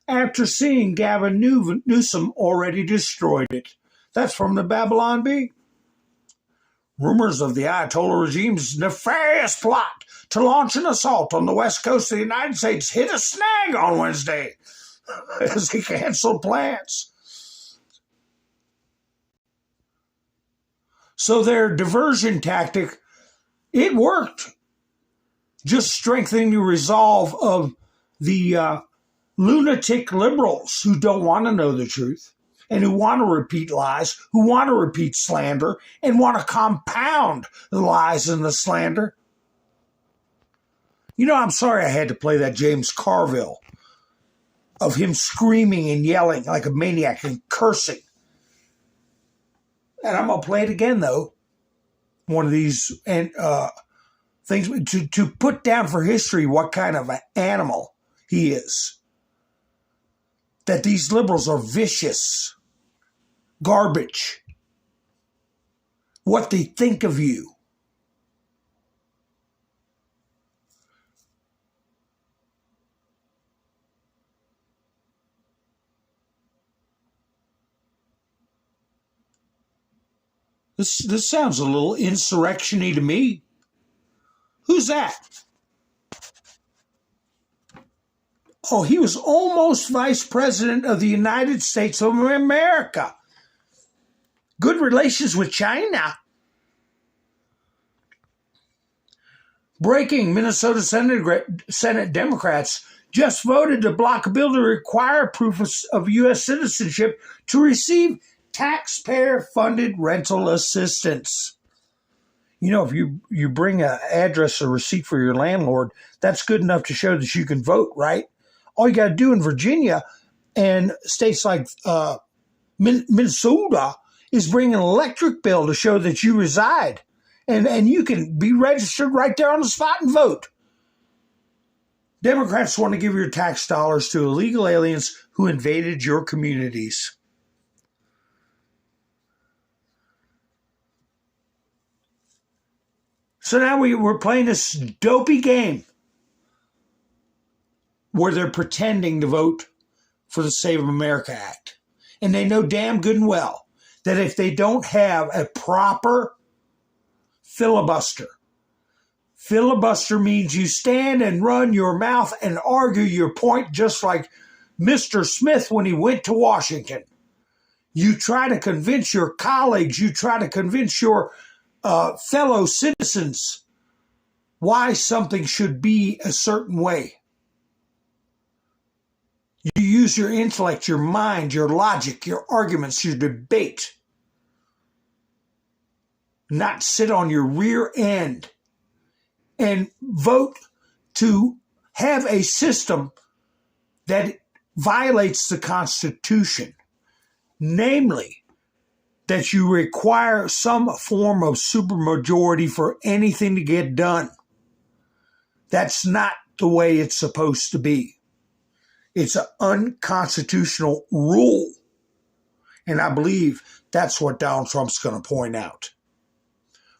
A: after seeing Gavin Newsom already destroyed it. That's from the Babylon Bee. Rumors of the Ayatollah regime's nefarious plot to launch an assault on the west coast of the United States hit a snag on Wednesday as he canceled plans. So their diversion tactic, it worked. Just strengthening the resolve of the lunatic liberals who don't want to know the truth and who want to repeat lies, who want to repeat slander, and want to compound the lies and the slander. You know, I'm sorry I had to play that James Carville of him screaming and yelling like a maniac and cursing. And I'm going to play it again, though. One of these things to put down for history what kind of an animal he is. That these liberals are vicious, garbage, what they think of you. This sounds a little insurrection-y to me. Who's that? Oh, he was almost vice president of the United States of America. Good relations with China. Breaking, Minnesota Senate Democrats just voted to block a bill to require proof of U.S. citizenship to receive taxpayer-funded rental assistance. You know, if you bring an address or receipt for your landlord, that's good enough to show that you can vote, right? All you got to do in Virginia and states like Minnesota is bring an electric bill to show that you reside. And you can be registered right there on the spot and vote. Democrats want to give your tax dollars to illegal aliens who invaded your communities. So now we're playing this dopey game where they're pretending to vote for the Save America Act. And they know damn good and well that if they don't have a proper filibuster means you stand and run your mouth and argue your point just like Mr. Smith when he went to Washington. You try to convince your colleagues, you try to convince your fellow citizens why something should be a certain way. You use your intellect, your mind, your logic, your arguments, your debate. Not sit on your rear end and vote to have a system that violates the Constitution. Namely, that you require some form of supermajority for anything to get done. That's not the way it's supposed to be. It's an unconstitutional rule. And I believe that's what Donald Trump's going to point out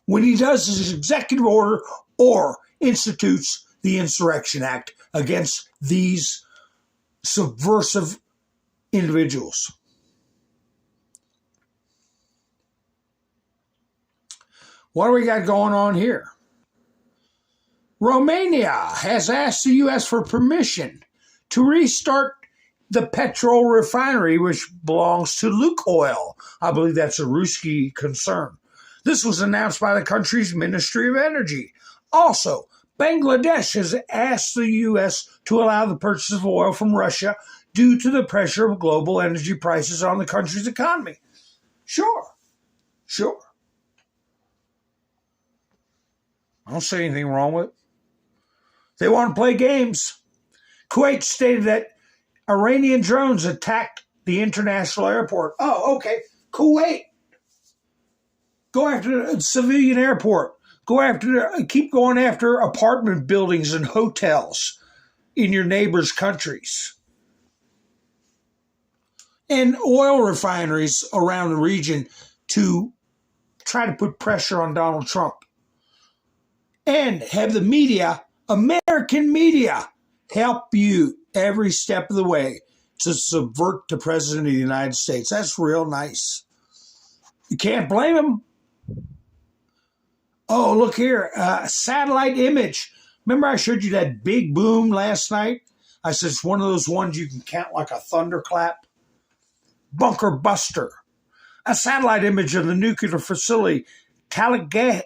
A: when he does his executive order or institutes the Insurrection Act against these subversive individuals. What do we got going on here? Romania has asked the U.S. for permission to restart the petrol refinery, which belongs to Lukoil. I believe that's a Ruski concern. This was announced by the country's Ministry of Energy. Also, Bangladesh has asked the U.S. to allow the purchase of oil from Russia due to the pressure of global energy prices on the country's economy. Sure. I don't see anything wrong with it. They want to play games. Kuwait stated that Iranian drones attacked the international airport. Oh, okay. Kuwait. Go after a civilian airport. Keep going after apartment buildings and hotels in your neighbors' countries. And oil refineries around the region to try to put pressure on Donald Trump. and have the media, American media, help you every step of the way to subvert the President of the United States. That's real nice. You can't blame them. Oh, look here, satellite image. Remember I showed you that big boom last night? I said it's one of those ones you can count like a thunderclap. Bunker buster. A satellite image of the nuclear facility Talagan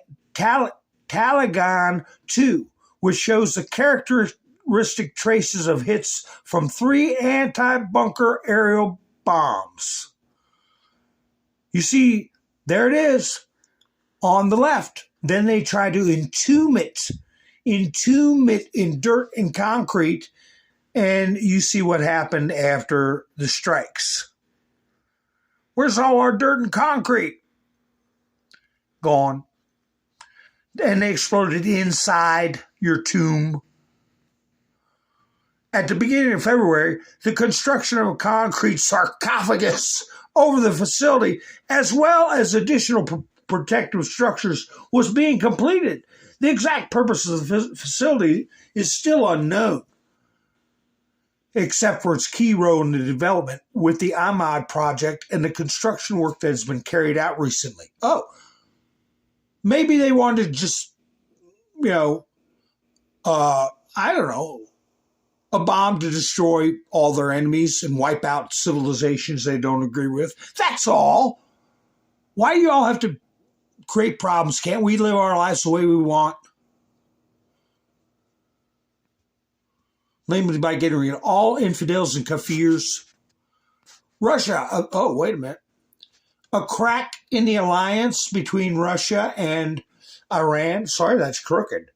A: 2, which shows the characteristic traces of hits from 3 anti-bunker aerial bombs. You see, there it is on the left. Then they try to entomb it in dirt and concrete, and you see what happened after the strikes. Where's all our dirt and concrete? Gone. And they exploded inside your tomb. At the beginning of February, the construction of a concrete sarcophagus over the facility, as well as additional protective structures, was being completed. The exact purpose of the facility is still unknown, except for its key role in the development with the Ahmad project and the construction work that has been carried out recently. Oh, maybe they wanted to just, I don't know, a bomb to destroy all their enemies and wipe out civilizations they don't agree with. That's all. Why do you all have to create problems? Can't we live our lives the way we want? Namely by getting rid of all infidels and kafirs. Russia, oh, wait a minute. A crack in the alliance between Russia and Iran. Sorry, that's crooked.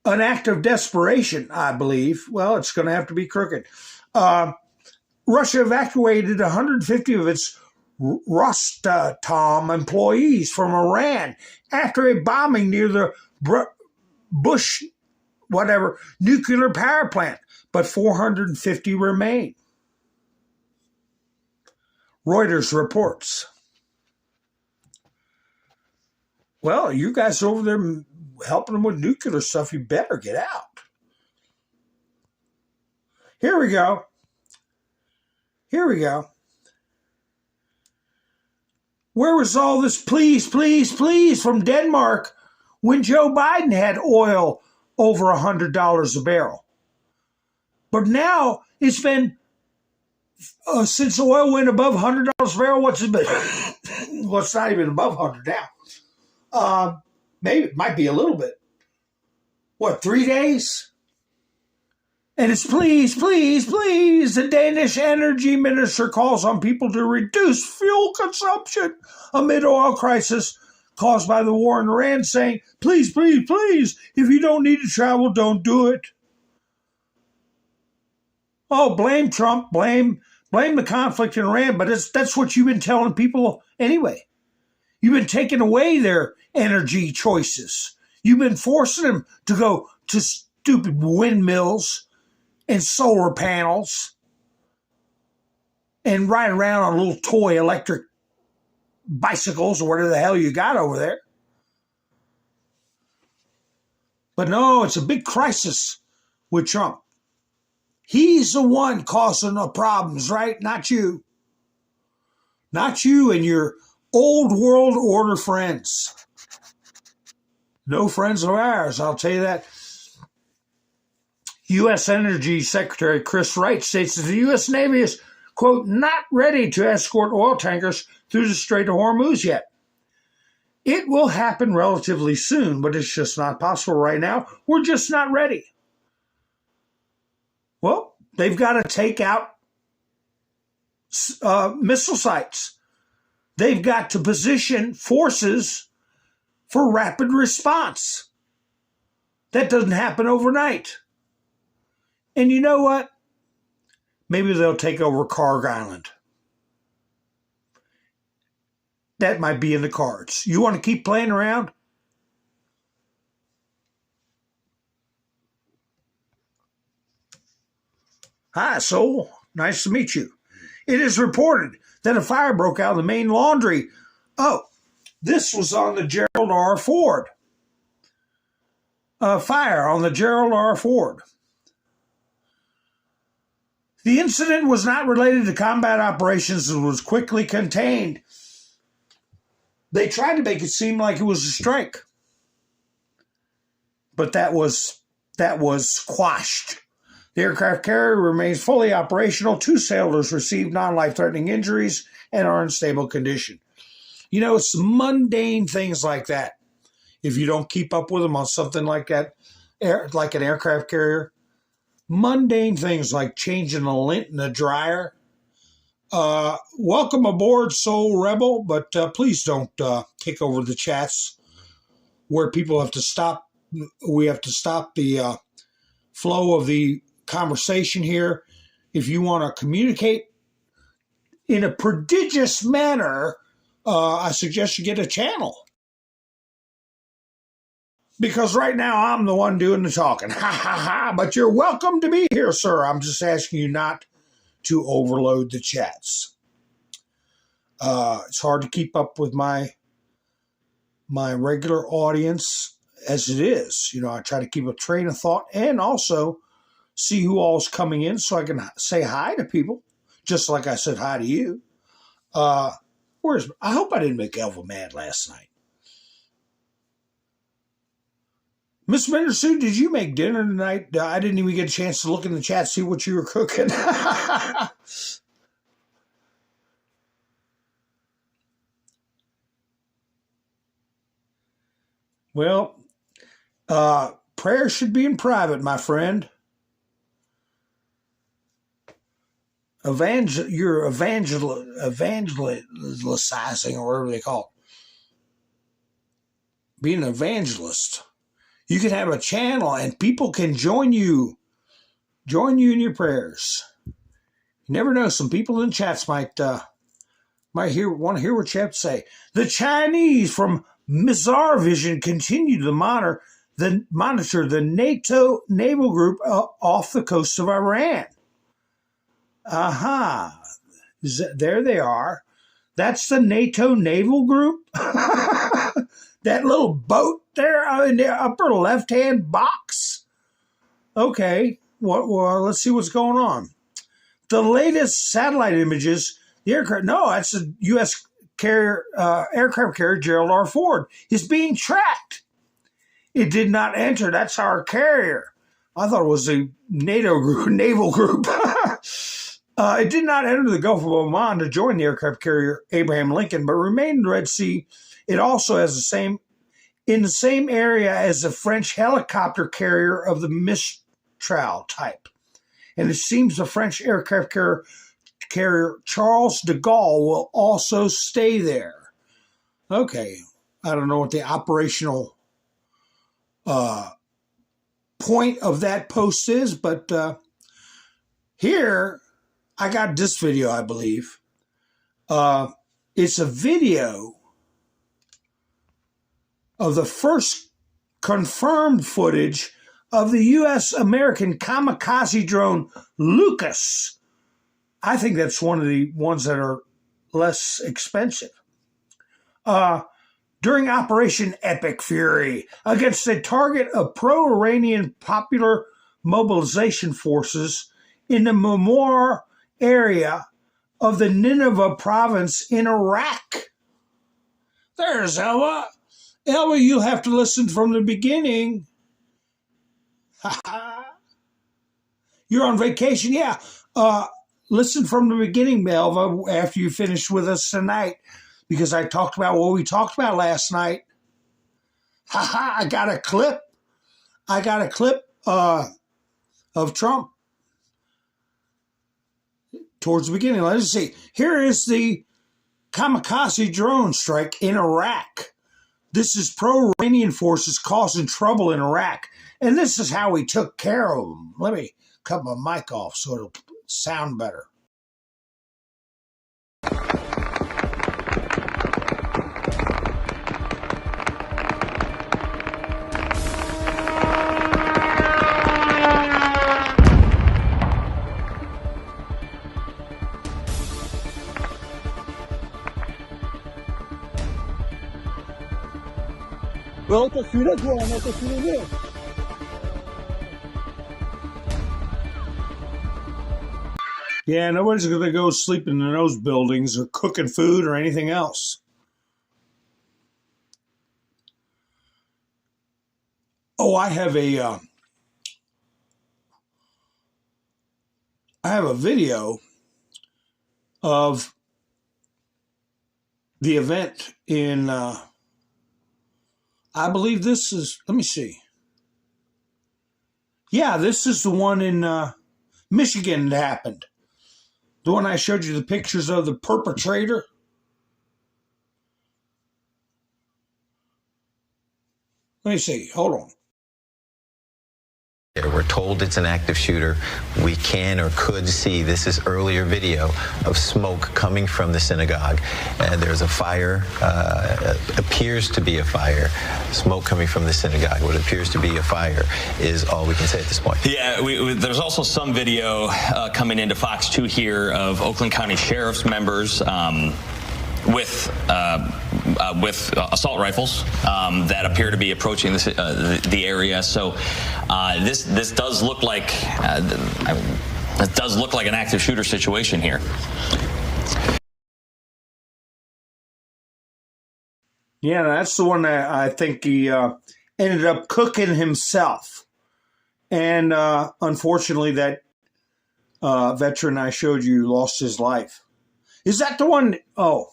A: An act of desperation, I believe. Well, it's going to have to be crooked. Russia evacuated 150 of its Rosatom employees from Iran after a bombing near the Bush, nuclear power plant, but 450 remain. Reuters reports. Well, you guys over there helping them with nuclear stuff, you better get out. Here we go. Where was all this please, please, please from Denmark when Joe Biden had oil over $100 a barrel? But now it's been, since oil went above $100 a barrel, what's it been? Well, it's not even above 100 now. Maybe it might be a little bit. 3 days? And it's please, please, please. The Danish energy minister calls on people to reduce fuel consumption amid oil crisis caused by the war in Iran, saying, please, please, please, if you don't need to travel, don't do it. Oh, blame Trump, blame the conflict in Iran, but that's what you've been telling people anyway. You've been taking away their energy choices. You've been forcing them to go to stupid windmills and solar panels and ride around on little toy electric bicycles or whatever the hell you got over there. But no, it's a big crisis with Trump. He's the one causing the problems, right? Not you. Not you and your old world order friends. No friends of ours, I'll tell you that. U.S. Energy Secretary Chris Wright states that the U.S. Navy is, quote, not ready to escort oil tankers through the Strait of Hormuz yet. It will happen relatively soon, but it's just not possible right now. We're just not ready. Well, they've got to take out missile sites. They've got to position forces for rapid response. That doesn't happen overnight. And you know what? Maybe they'll take over Karg Island. That might be in the cards. You want to keep playing around? Hi, Soul. Nice to meet you. It is reported that a fire broke out in the main laundry. Oh, This was on the Gerald R. Ford. Fire on the Gerald R. Ford. The incident was not related to combat operations and was quickly contained. They tried to make it seem like it was a strike, but that was quashed. The aircraft carrier remains fully operational. 2 sailors received non-life-threatening injuries and are in stable condition. You know, it's mundane things like that. If you don't keep up with them on something like that, like an aircraft carrier, mundane things like changing the lint in the dryer. Welcome aboard, Soul Rebel, but please don't take over the chats where people have to stop. We have to stop the flow of the conversation here. If you want to communicate in a prodigious manner, I suggest you get a channel. Because right now I'm the one doing the talking. Ha ha ha. But you're welcome to be here, sir. I'm just asking you not to overload the chats. It's hard to keep up with my regular audience as it is. You know, I try to keep a train of thought and also see who all's coming in so I can say hi to people, just like I said hi to you. I hope I didn't make Elva mad last night. Miss Mendersoon, did you make dinner tonight? I didn't even get a chance to look in the chat, see what you were cooking. Well, prayer should be in private, my friend. You're evangelizing, or whatever they call it. Being an evangelist. You can have a channel and people can join you in your prayers. You never know. Some people in chats might want to hear what you have to say. The Chinese from Mizar Vision continue to monitor the NATO naval group off the coast of Iran. Aha. There they are. That's the NATO naval group. That little boat there in the upper left-hand box. Okay, well, let's see what's going on. The latest satellite images, the aircraft, no, that's a U.S. aircraft carrier Gerald R. Ford, is being tracked. It did not enter. That's our carrier. I thought it was a NATO group, naval group. It did not enter the Gulf of Oman to join the aircraft carrier Abraham Lincoln, but remained in the Red Sea. It also has in the same area as the French helicopter carrier of the Mistral type. And it seems the French aircraft carrier Charles de Gaulle will also stay there. Okay, I don't know what the operational point of that post is, but here I got this video, I believe. It's a video of the first confirmed footage of the U.S.-American kamikaze drone Lucas. I think that's one of the ones that are less expensive. During Operation Epic Fury against a target of pro-Iranian Popular Mobilization Forces in the Mamor area of the Nineveh province in Iraq. There's Elva. Elva, you have to listen from the beginning. You're on vacation? Yeah. Listen from the beginning, Elva, after you finish with us tonight, because I talked about what we talked about last night. I got a clip. Of Trump towards the beginning. Let's see. Here is the kamikaze drone strike in Iraq. This is pro-Iranian forces causing trouble in Iraq. And this is how we took care of them. Let me cut my mic off so it'll sound better.
I: Well, تصویرت رو آمد تصویر
A: Yeah, nobody's going to go sleeping in those buildings or cooking food or anything else. Oh, I have a video of the event in, I believe this is, let me see. Yeah, this is the one in Michigan that happened. The one I showed you the pictures of the perpetrator. Let me see. Hold on.
E: We're told it's an active shooter. We can or could see, this is earlier video of smoke coming from the synagogue. And there's a fire, appears to be a fire. Smoke coming from the synagogue. What appears to be a fire is all we can say at this point.
F: Yeah, there's also some video coming into Fox 2 here of Oakland County Sheriff's members with assault rifles that appear to be approaching the area. So this does look like an active shooter situation here.
A: Yeah, that's the one that I think he ended up cooking himself. And unfortunately, that veteran I showed you lost his life. Is that the one? Oh,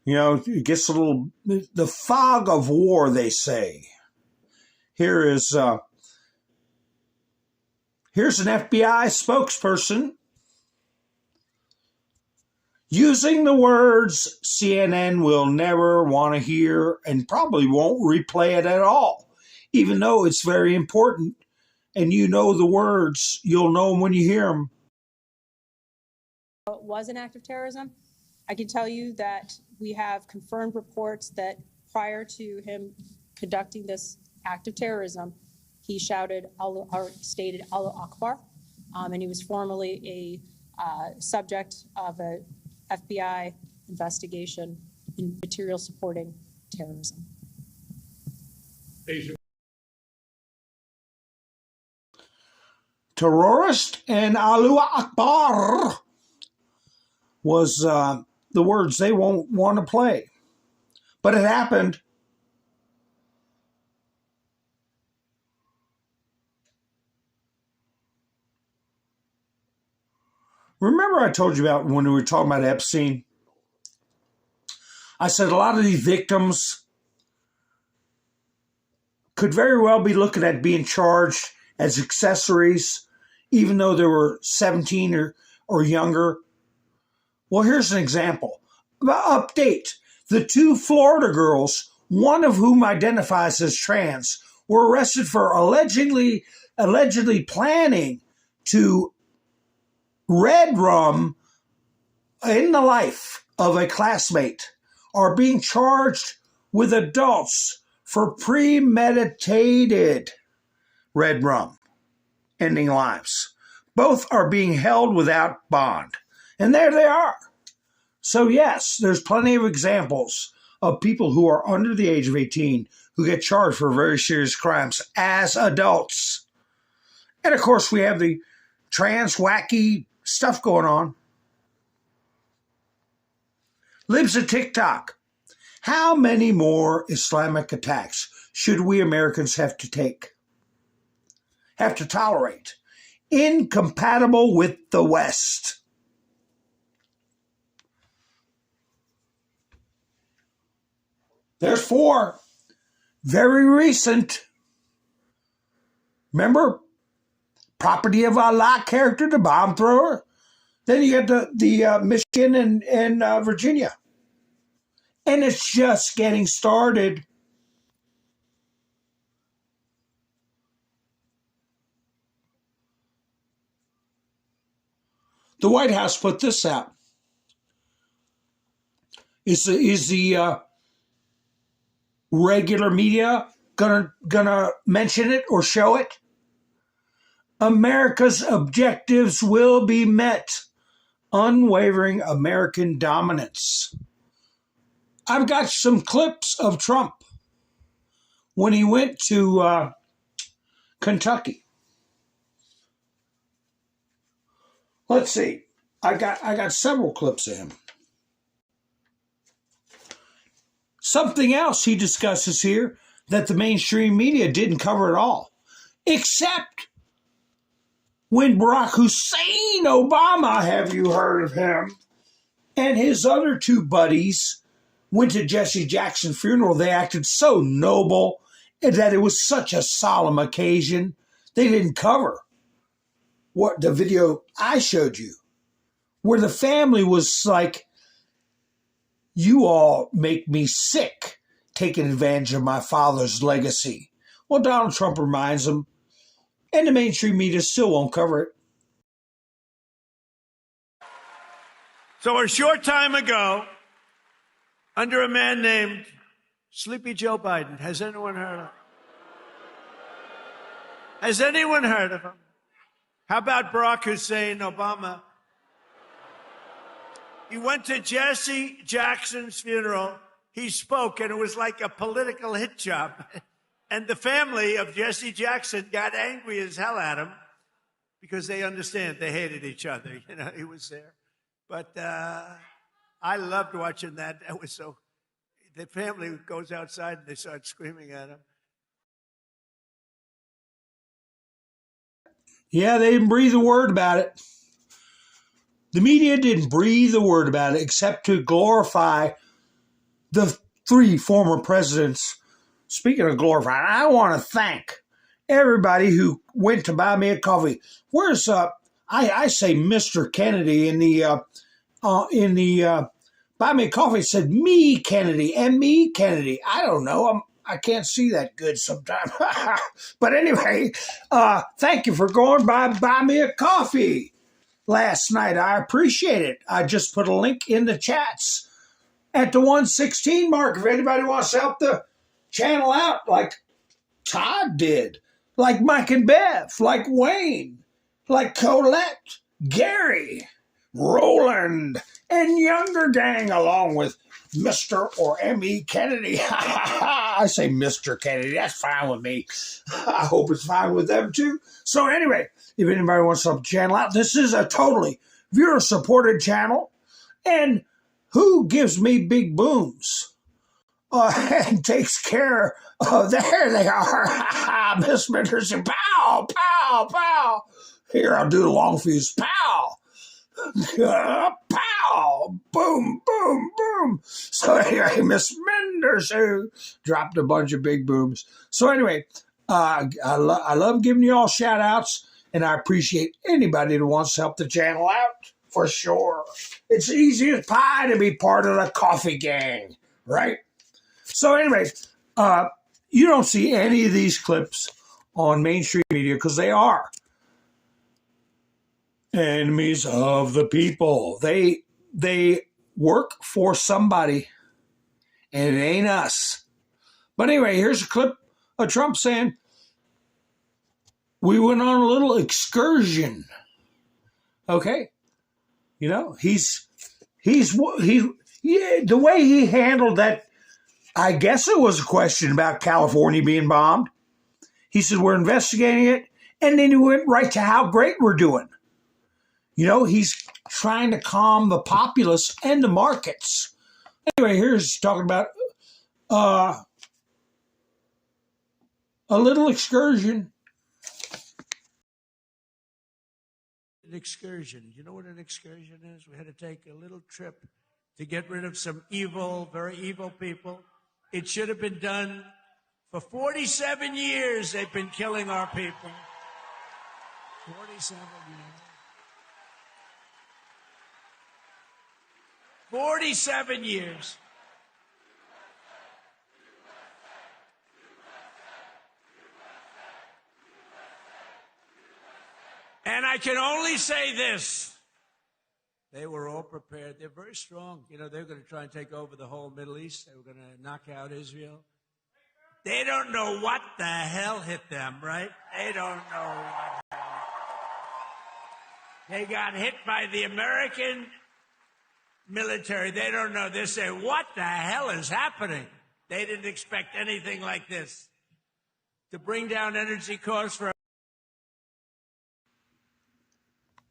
A: you know, it gets a little, the fog of war, they say. Here's an FBI spokesperson using the words CNN will never want to hear and probably won't replay it at all, even though it's very important. And you know the words, you'll know them when you hear them.
G: It was an act of terrorism. I can tell you that we have confirmed reports that prior to him conducting this act of terrorism, he shouted or stated Allah Akbar, and he was formerly a subject of a FBI investigation in material supporting terrorism.
A: Terrorist and Allah Akbar was the words they won't want to play. But it happened. Remember I told you about when we were talking about Epstein? I said a lot of these victims could very well be looking at being charged as accessories, even though they were 17 or younger. Well, here's an example. Update. The 2 Florida girls, one of whom identifies as trans, were arrested for allegedly planning to red rum in the life of a classmate, are being charged with adults for premeditated red rum ending lives. Both are being held without bond. And there they are. So yes, there's plenty of examples of people who are under the age of 18 who get charged for very serious crimes as adults. And of course, we have the trans wacky stuff going on. Libs of TikTok. How many more Islamic attacks should we Americans have to tolerate? Incompatible with the West. There's 4. Very recent. Remember? Property of Allah character, the bomb thrower. Then you get the Michigan and Virginia. And it's just getting started. The White House put this out. Is the regular media gonna mention it or show it? America's objectives will be met. Unwavering American dominance. I've got some clips of Trump when he went to Kentucky. Let's see. I got several clips of him. Something else he discusses here that the mainstream media didn't cover at all, except when Barack Hussein Obama, have you heard of him, and his other two buddies went to Jesse Jackson's funeral. They acted so noble and that it was such a solemn occasion. They didn't cover what the video I showed you, where the family was like, you all make me sick taking advantage of my father's legacy. Well, Donald Trump reminds them, and the mainstream media still won't cover it.
H: So a short time ago, under a man named Sleepy Joe Biden, has anyone heard of him? Has anyone heard of him? How about Barack Hussein Obama? He went to Jesse Jackson's funeral. He spoke, and it was like a political hit job. And the family of Jesse Jackson got angry as hell at him because they understand they hated each other. You know, he was there. But I loved watching that. That was so. The family goes outside and they start screaming at him.
A: Yeah, they didn't breathe a word about it. The media didn't breathe a word about it except to glorify the three former presidents. Speaking of glorifying, I want to thank everybody who went to buy me a coffee. Where's I say Mr. Kennedy in the buy me a coffee. It said me Kennedy and me Kennedy. I don't know. I can't see that good sometimes. But anyway, thank you for going by buy me a coffee last night. I appreciate it. I just put a link in the chats at the 116 mark. If anybody wants to help the channel out like Todd did, like Mike and Bev, like Wayne, like Colette, Gary, Roland, and Younger Gang, along with Mr. or M.E. Kennedy. I say Mr. Kennedy. That's fine with me. I hope it's fine with them too. So anyway, if anybody wants to help the channel out, this is a totally viewer-supported channel. And who gives me big booms and takes care of, there they are, Miss Menderson, pow, pow, pow. Here, I'll do the long fuse, pow. Pow, boom, boom, boom. So anyway, Miss Menderson dropped a bunch of big booms. So anyway, I love giving you all shout outs, and I appreciate anybody that wants to help the channel out, for sure. It's easy as pie to be part of the coffee gang, right? So anyway, you don't see any of these clips on mainstream media because they are enemies of the people. They work for somebody, and it ain't us. But anyway, here's a clip of Trump saying, we went on a little excursion. Okay. You know, yeah, the way he handled that, I guess it was a question about California being bombed. He said, we're investigating it. And then he went right to how great we're doing. You know, he's trying to calm the populace and the markets. Anyway, here's talking about a little excursion.
H: An excursion. You know what an excursion is? We had to take a little trip to get rid of some evil, very evil people. It should have been done for 47 years. They've been killing our people. 47 years. 47 years. And I can only say this. They were all prepared. They're very strong. You know, they're going to try and take over the whole Middle East. They were going to knock out Israel. They don't know what the hell hit them, right? They don't know what hell. They got hit by the American military. They don't know. They say, what the hell is happening? They didn't expect anything like this.
J: to bring down energy costs for.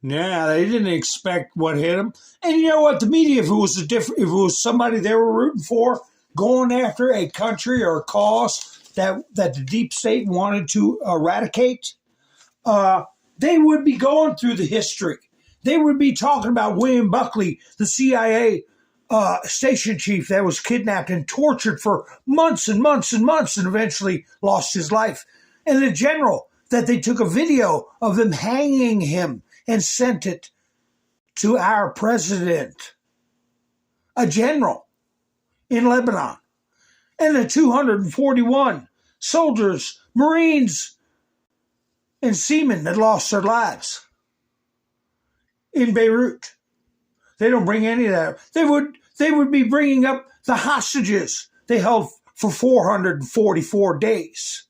A: Yeah, they didn't expect what hit them. And you know what? The media, if it was somebody they were rooting for, going after a country or a cause that the deep state wanted to eradicate, they would be going through the history. They would be talking about William Buckley, the CIA station chief that was kidnapped and tortured for months and months and months and eventually lost his life. And the general that they took a video of them hanging him and sent it to our president, a general in Lebanon. And the 241 soldiers, Marines, and seamen that lost their lives in Beirut. They don't bring any of that. They would be bringing up the hostages they held for 444 days.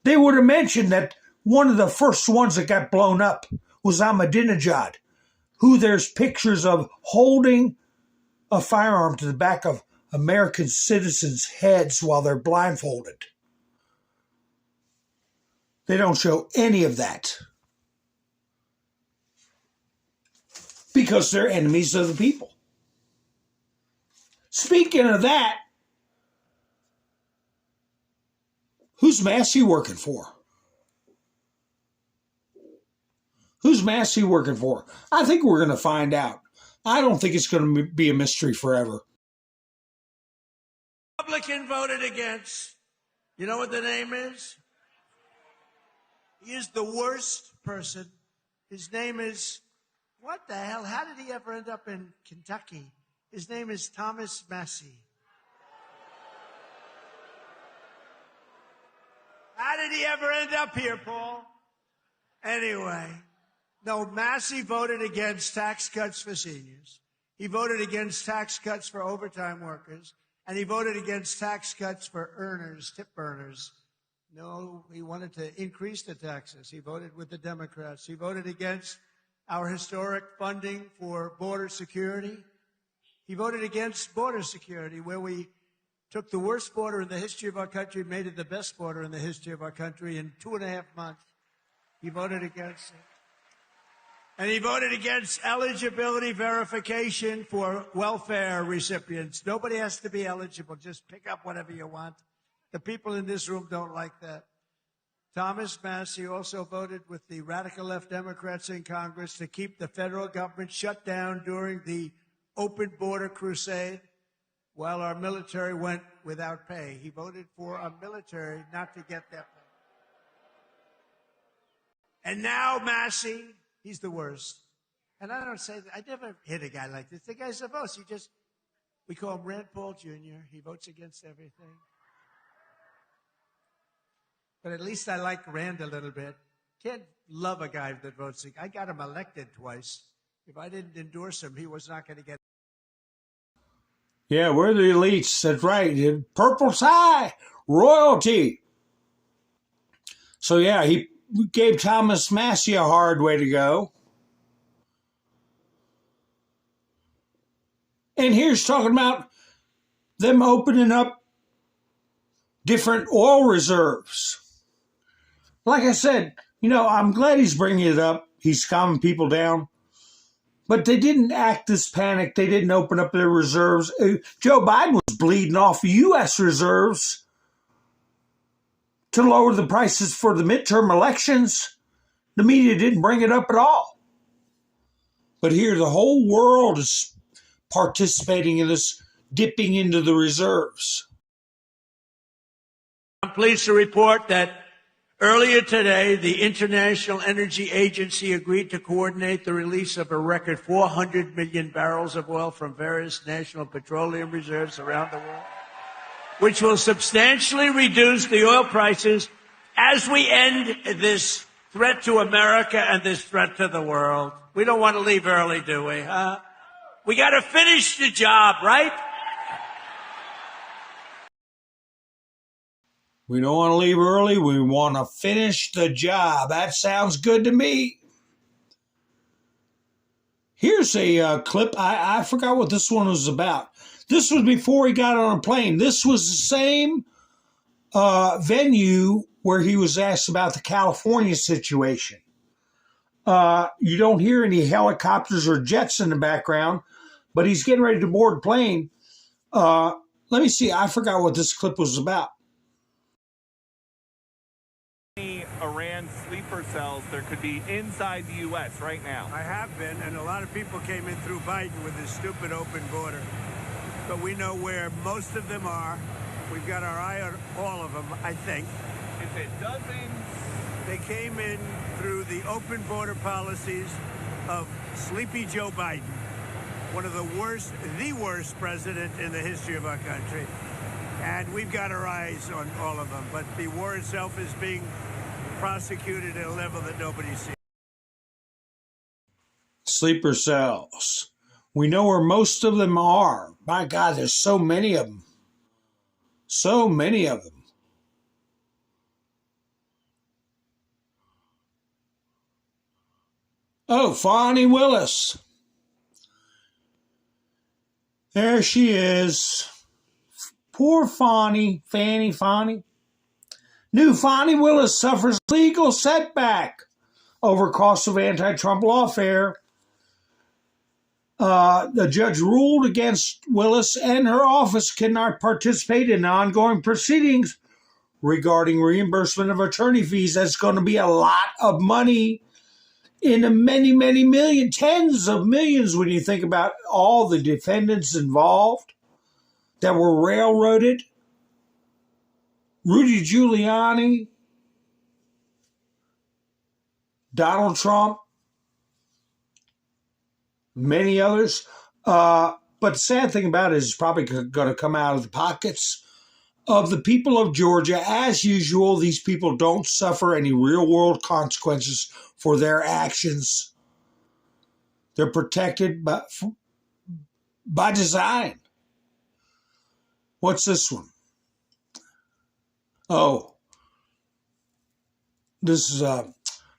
A: They would have mentioned that one of the first ones that got blown up was Ahmadinejad, who there's pictures of holding a firearm to the back of American citizens' heads while they're blindfolded. They don't show any of that because they're enemies of the people. Speaking of that, who's Massey working for? Who's Massey working for? I think we're going to find out. I don't think it's going to be a mystery forever.
J: Republican voted against. You know what the name is? He is the worst person. His name is, what the hell? How did he ever end up in Kentucky? His name is Thomas Massey. How did he ever end up here, Paul? Anyway, no, Massey voted against tax cuts for seniors. He voted against tax cuts for overtime workers. And he voted against tax cuts for earners, tip earners. No, he wanted to increase the taxes. He voted with the Democrats. He voted against our historic funding for border security. He voted against border security, where we took the worst border in the history of our country and made it the best border in the history of our country in 2.5 months. He voted against it. And he voted against eligibility verification for welfare recipients. Nobody has to be eligible. Just pick up whatever you want. The people in this room don't like that. Thomas Massey also voted with the radical left Democrats in Congress to keep the federal government shut down during the open border crusade while our military went without pay. He voted for our military not to get that pay. And now Massey, he's the worst. And I don't say that. I never hit a guy like this. The guy's a boss. We call him Rand Paul Jr. He votes against everything. But at least I like Rand a little bit. Can't love a guy that votes. I got him elected twice. If I didn't endorse him, he was not going to get.
A: Yeah, we're the elites. That's right. Purple tie, royalty. So yeah, he gave Thomas Massey a hard way to go. And here's talking about them opening up different oil reserves. Like I said, I'm glad he's bringing it up. He's calming people down. But they didn't act this panic. They didn't open up their reserves. Joe Biden was bleeding off U.S. reserves to lower the prices for the midterm elections. The media didn't bring it up at all. But here, the whole world is participating in this, dipping into the reserves.
J: I'm pleased to report that earlier today, the International Energy Agency agreed to coordinate the release of a record 400 million barrels of oil from various national petroleum reserves around the world, which will substantially reduce the oil prices as we end this threat to America and this threat to the world. We don't want to leave early, do we? We got to finish the job, right?
A: We don't want to leave early. We want to finish the job. That sounds good to me. Here's a clip. I forgot what this one was about. This was before he got on a plane. This was the same venue where he was asked about the California situation. You don't hear any helicopters or jets in the background, but he's getting ready to board a plane. Let me see. I forgot what this clip was about.
K: Iran sleeper cells there could be inside the U.S. right now?
J: I have been, and a lot of people came in through Biden with this stupid open border. But we know where most of them are. We've got our eye on all of them, I think.
K: Is it dozens?
J: They came in through the open border policies of Sleepy Joe Biden, one of the worst president in the history of our country. And we've got our eyes on all of them. But the war itself is being prosecuted at a level that nobody sees.
A: Sleeper cells. We know where most of them are. My God, there's so many of them. So many of them. Oh, Fani Willis. There she is. Poor Fani. New Fani Willis suffers legal setback over cost of anti-Trump lawfare. The judge ruled against Willis, and her office cannot participate in ongoing proceedings regarding reimbursement of attorney fees. That's going to be a lot of money, in a many, many million, tens of millions when you think about all the defendants involved that were railroaded. Rudy Giuliani, Donald Trump, many others. But the sad thing about it is it's probably going to come out of the pockets of the people of Georgia. As usual, these people don't suffer any real-world consequences for their actions. They're protected by design. What's this one? Oh, this is a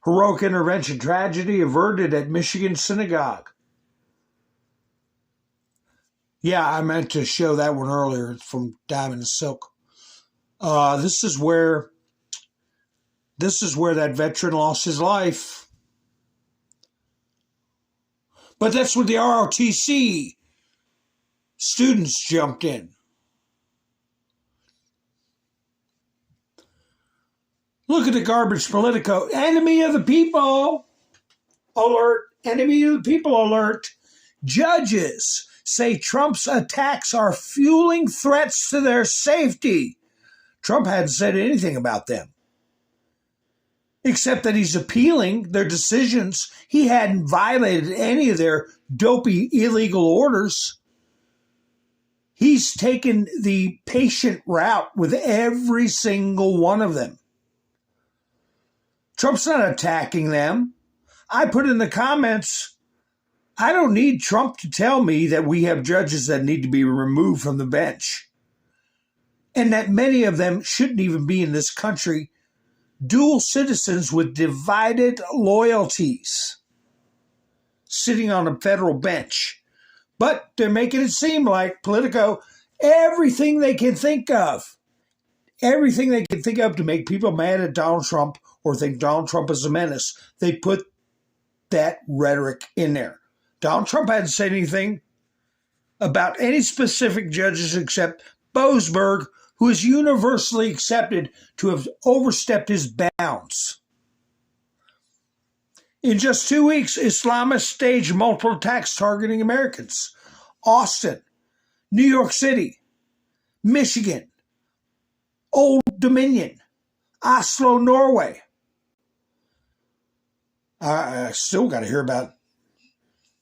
A: heroic intervention tragedy averted at Michigan synagogue. Yeah, I meant to show that one earlier from Diamond and Silk. This is where that veteran lost his life. But that's where the ROTC students jumped in. Look at the garbage Politico. Enemy of the people alert. Enemy of the people alert. Judges say Trump's attacks are fueling threats to their safety. Trump hadn't said anything about them, except that he's appealing their decisions. He hadn't violated any of their dopey illegal orders. He's taken the patient route with every single one of them. Trump's not attacking them. I put in the comments, I don't need Trump to tell me that we have judges that need to be removed from the bench, and that many of them shouldn't even be in this country, dual citizens with divided loyalties, sitting on a federal bench. But they're making it seem like Politico, everything they can think of to make people mad at Donald Trump or think Donald Trump is a menace, they put that rhetoric in there. Donald Trump hadn't said anything about any specific judges except Boasberg, who is universally accepted to have overstepped his bounds. In just 2 weeks, Islamists staged multiple attacks targeting Americans. Austin, New York City, Michigan, Old Dominion, Oslo, Norway. I still got to hear about,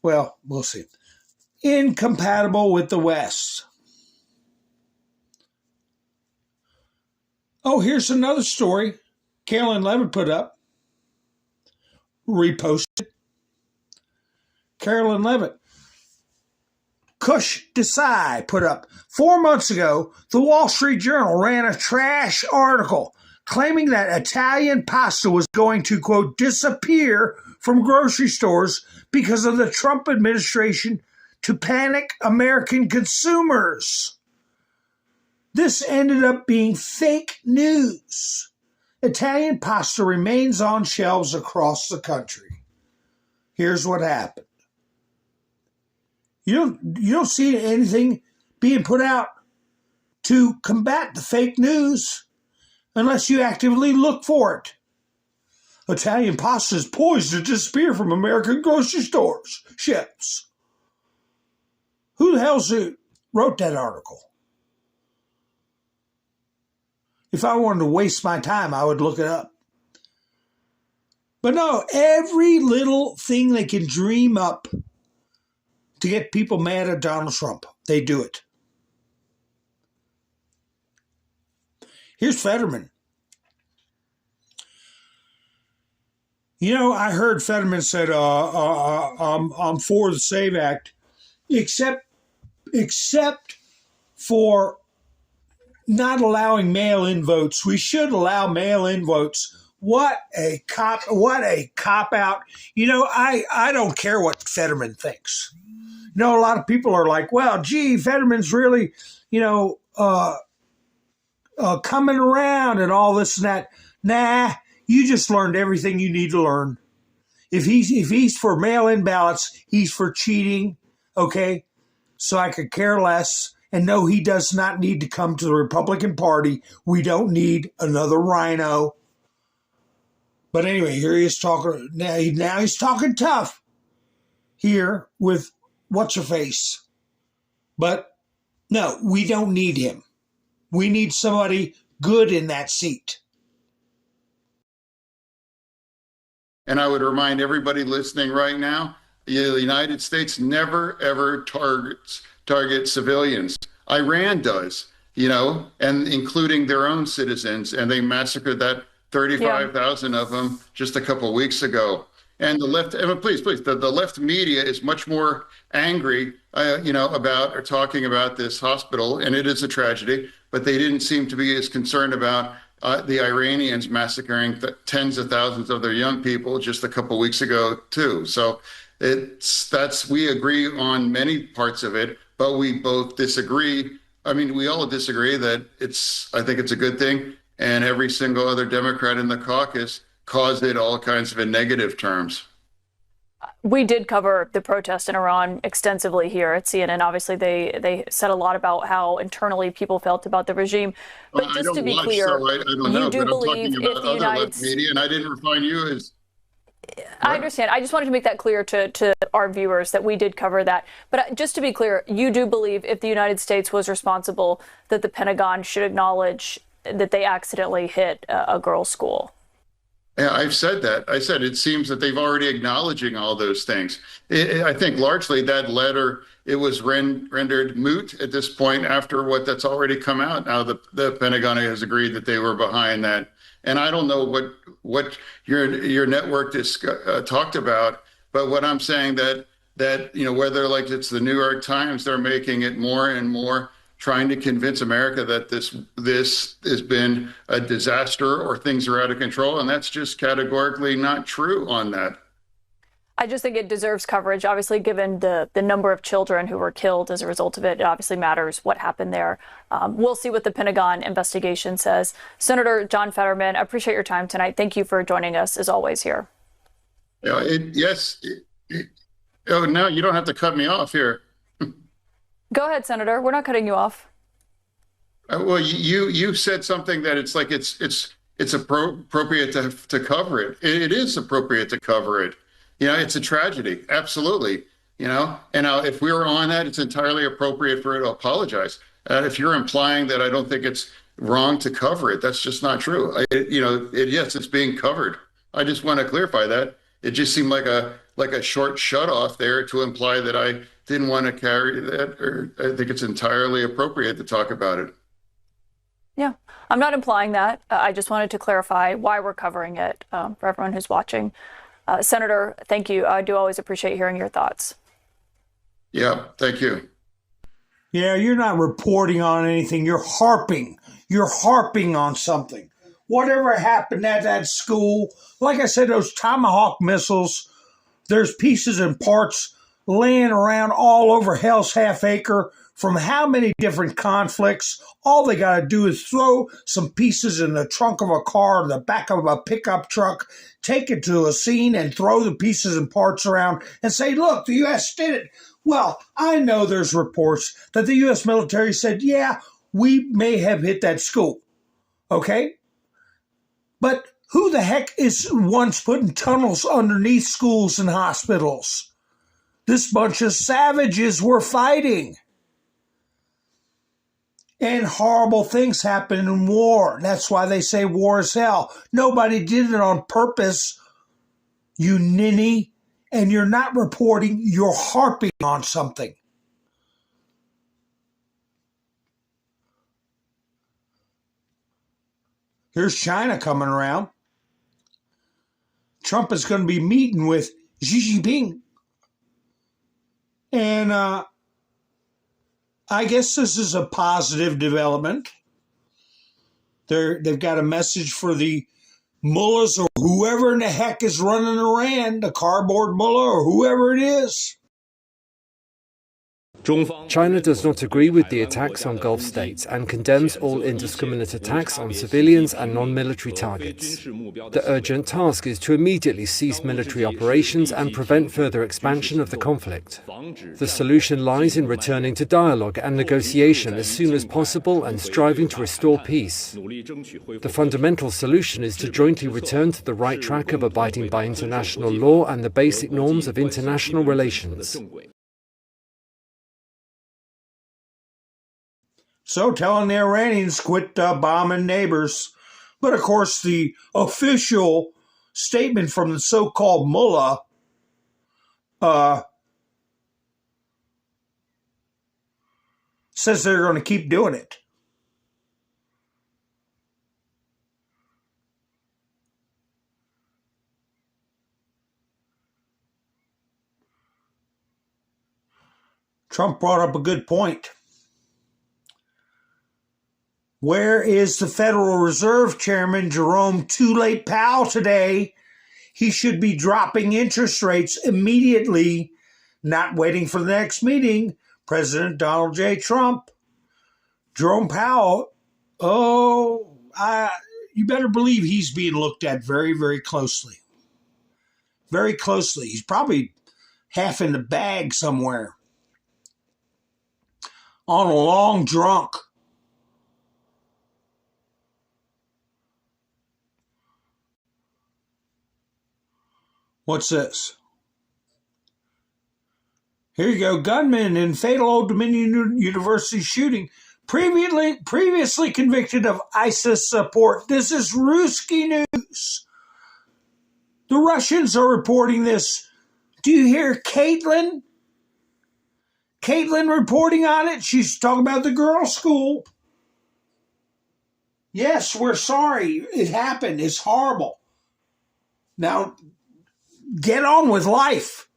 A: well, we'll see. Incompatible with the West. Oh, here's another story Carolyn Levitt put up. Reposted. Carolyn Levitt. Kush Desai put up. 4 months ago, the Wall Street Journal ran a trash article claiming that Italian pasta was going to, quote, disappear from grocery stores because of the Trump administration to panic American consumers. This ended up being fake news. Italian pasta remains on shelves across the country. Here's what happened. You don't see anything being put out to combat the fake news unless you actively look for it. Italian pasta is poised to disappear from American grocery stores' shelves. Who the hell wrote that article? If I wanted to waste my time, I would look it up. But no, every little thing they can dream up to get people mad at Donald Trump, they do it. Here's Fetterman. You know, I heard Fetterman said, I'm for the SAVE Act, except for not allowing mail-in votes. We should allow mail-in votes. What a cop out. You know, I don't care what Fetterman thinks. You know, a lot of people are like, well, gee, Fetterman's really, coming around and all this and that. Nah, you just learned everything you need to learn. If he's for mail-in ballots, he's for cheating, okay? So I could care less. And no, he does not need to come to the Republican Party. We don't need another rhino. But anyway, here he is talking. Now he's talking tough here with what's-her-face. But no, we don't need him. We need somebody good in that seat.
L: And I would remind everybody listening right now, the United States never, ever targets civilians. Iran does, and including their own citizens. And they massacred that 35,000 of them just a couple of weeks ago. And the left, please, the left media is much more angry, about or talking about this hospital. And it is a tragedy, but they didn't seem to be as concerned about the Iranians massacring tens of thousands of their young people just a couple of weeks ago, too. So we agree on many parts of it, but we both disagree. I mean, we all disagree that I think it's a good thing. And every single other Democrat in the caucus caused it all kinds of in negative terms.
M: We did cover the protest in Iran extensively here at CNN. Obviously, they said a lot about how internally people felt about the regime. But just to be clear,
L: I don't know, but I'm talking about other left media, and I didn't refine you as...
M: I understand. I just wanted to make that clear to our viewers that we did cover that. But just to be clear, you do believe if the United States was responsible, that the Pentagon should acknowledge that they accidentally hit a girls' school?
L: Yeah, I've said that. I said it seems that they've already acknowledging all those things. I think largely that letter, it was rendered moot at this point after that's already come out. Now the Pentagon has agreed that they were behind that. And I don't know what your network talked about, but what I'm saying that whether like it's the New York Times, they're making it more and more trying to convince America that this has been a disaster or things are out of control. And that's just categorically not true on that.
M: I just think it deserves coverage. Obviously, given the number of children who were killed as a result of it, it obviously matters what happened there. We'll see what the Pentagon investigation says. Senator John Fetterman, I appreciate your time tonight. Thank you for joining us, as always, here.
L: Yes. Oh, no, you don't have to cut me off here.
M: Go ahead, Senator. We're not cutting you off.
L: Well, you said something that it's like it's appropriate to cover it. It is appropriate to cover it. It's a tragedy. Absolutely. And now if we were on that, it's entirely appropriate for it to apologize. If you're implying that I don't think it's wrong to cover it, that's just not true. Yes, it's being covered. I just want to clarify that. It just seemed like a short shut off there to imply that I didn't want to carry that, or I think it's entirely appropriate to talk about it.
M: Yeah, I'm not implying that. I just wanted to clarify why we're covering it for everyone who's watching. Senator, thank you. I do always appreciate hearing your thoughts.
L: Yeah, thank you.
A: Yeah, you're not reporting on anything. You're harping. You're harping on something. Whatever happened at that school, like I said, those Tomahawk missiles, there's pieces and parts laying around all over Hell's Half Acre from how many different conflicts. All they got to do is throw some pieces in the trunk of a car or the back of a pickup truck, take it to a scene and throw the pieces and parts around and say, look, the U.S. did it. Well, I know there's reports that the U.S. military said, yeah, we may have hit that school. Okay? But who the heck is once putting tunnels underneath schools and hospitals? This bunch of savages were fighting. And horrible things happen in war. That's why they say war is hell. Nobody did it on purpose, you ninny. And you're not reporting, you're harping on something. Here's China coming around. Trump is going to be meeting with Xi Jinping. And I guess this is a positive development. They've got a message for the mullahs or whoever in the heck is running Iran, the cardboard mullah or whoever it is.
N: China does not agree with the attacks on Gulf states and condemns all indiscriminate attacks on civilians and non-military targets. The urgent task is to immediately cease military operations and prevent further expansion of the conflict. The solution lies in returning to dialogue and negotiation as soon as possible and striving to restore peace. The fundamental solution is to jointly return to the right track of abiding by international law and the basic norms of international relations.
A: So telling the Iranians quit bombing neighbors. But of course, the official statement from the so-called mullah says they're going to keep doing it. Trump brought up a good point. Where is the Federal Reserve Chairman Jerome Too Late Powell today? He should be dropping interest rates immediately, not waiting for the next meeting. President Donald J. Trump. Jerome Powell, you better believe he's being looked at very, very closely. Very closely. He's probably half in the bag somewhere. On a long drunk. What's this? Here you go. Gunman in fatal Old Dominion University shooting. Previously convicted of ISIS support. This is Ruski News. The Russians are reporting this. Do you hear Caitlin? Caitlin reporting on it. She's talking about the girls' school. Yes, we're sorry. It happened. It's horrible. Now, get on with life.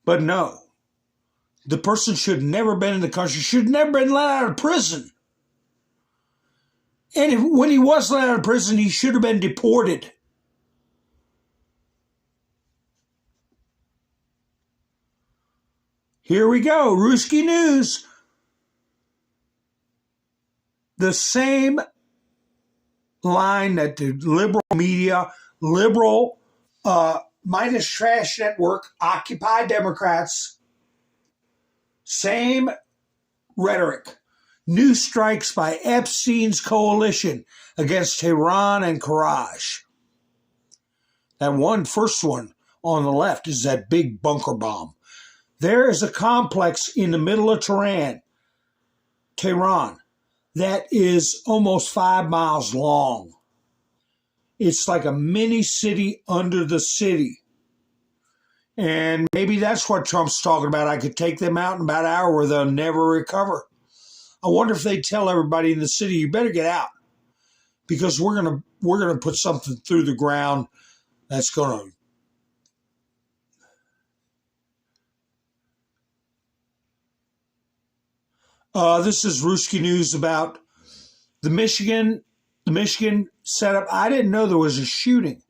A: But no, the person should never been in the country, should never been let out of prison. And when he was let out of prison, he should have been deported. Here we go, Ruski News. The same line that the liberal media, liberal Midas Trash Network, Occupy Democrats, same rhetoric. New strikes by Epstein's coalition against Tehran and Karaj. That first one on the left is that big bunker bomb. There is a complex in the middle of Tehran, that is almost 5 miles long. It's like a mini city under the city. And maybe that's what Trump's talking about. I could take them out in about an hour where they'll never recover. I wonder if they tell everybody in the city, you better get out, because we're gonna put something through the ground that's gonna. This is Ruski News about the Michigan setup. I didn't know there was a shooting.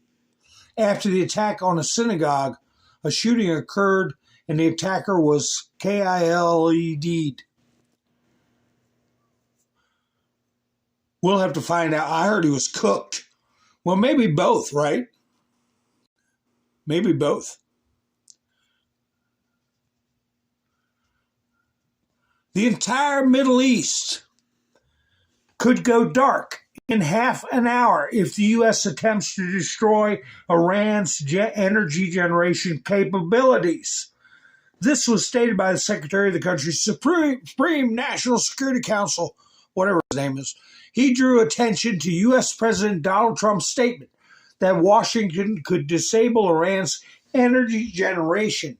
A: after the attack on a synagogue. A shooting occurred and the attacker was killed. We'll have to find out. I heard he was cooked. Well, maybe both, right? Maybe both. The entire Middle East could go dark in half an hour if the U.S. attempts to destroy Iran's energy generation capabilities. This was stated by the Secretary of the country's Supreme National Security Council, whatever his name is. He drew attention to U.S. President Donald Trump's statement that Washington could disable Iran's energy generation.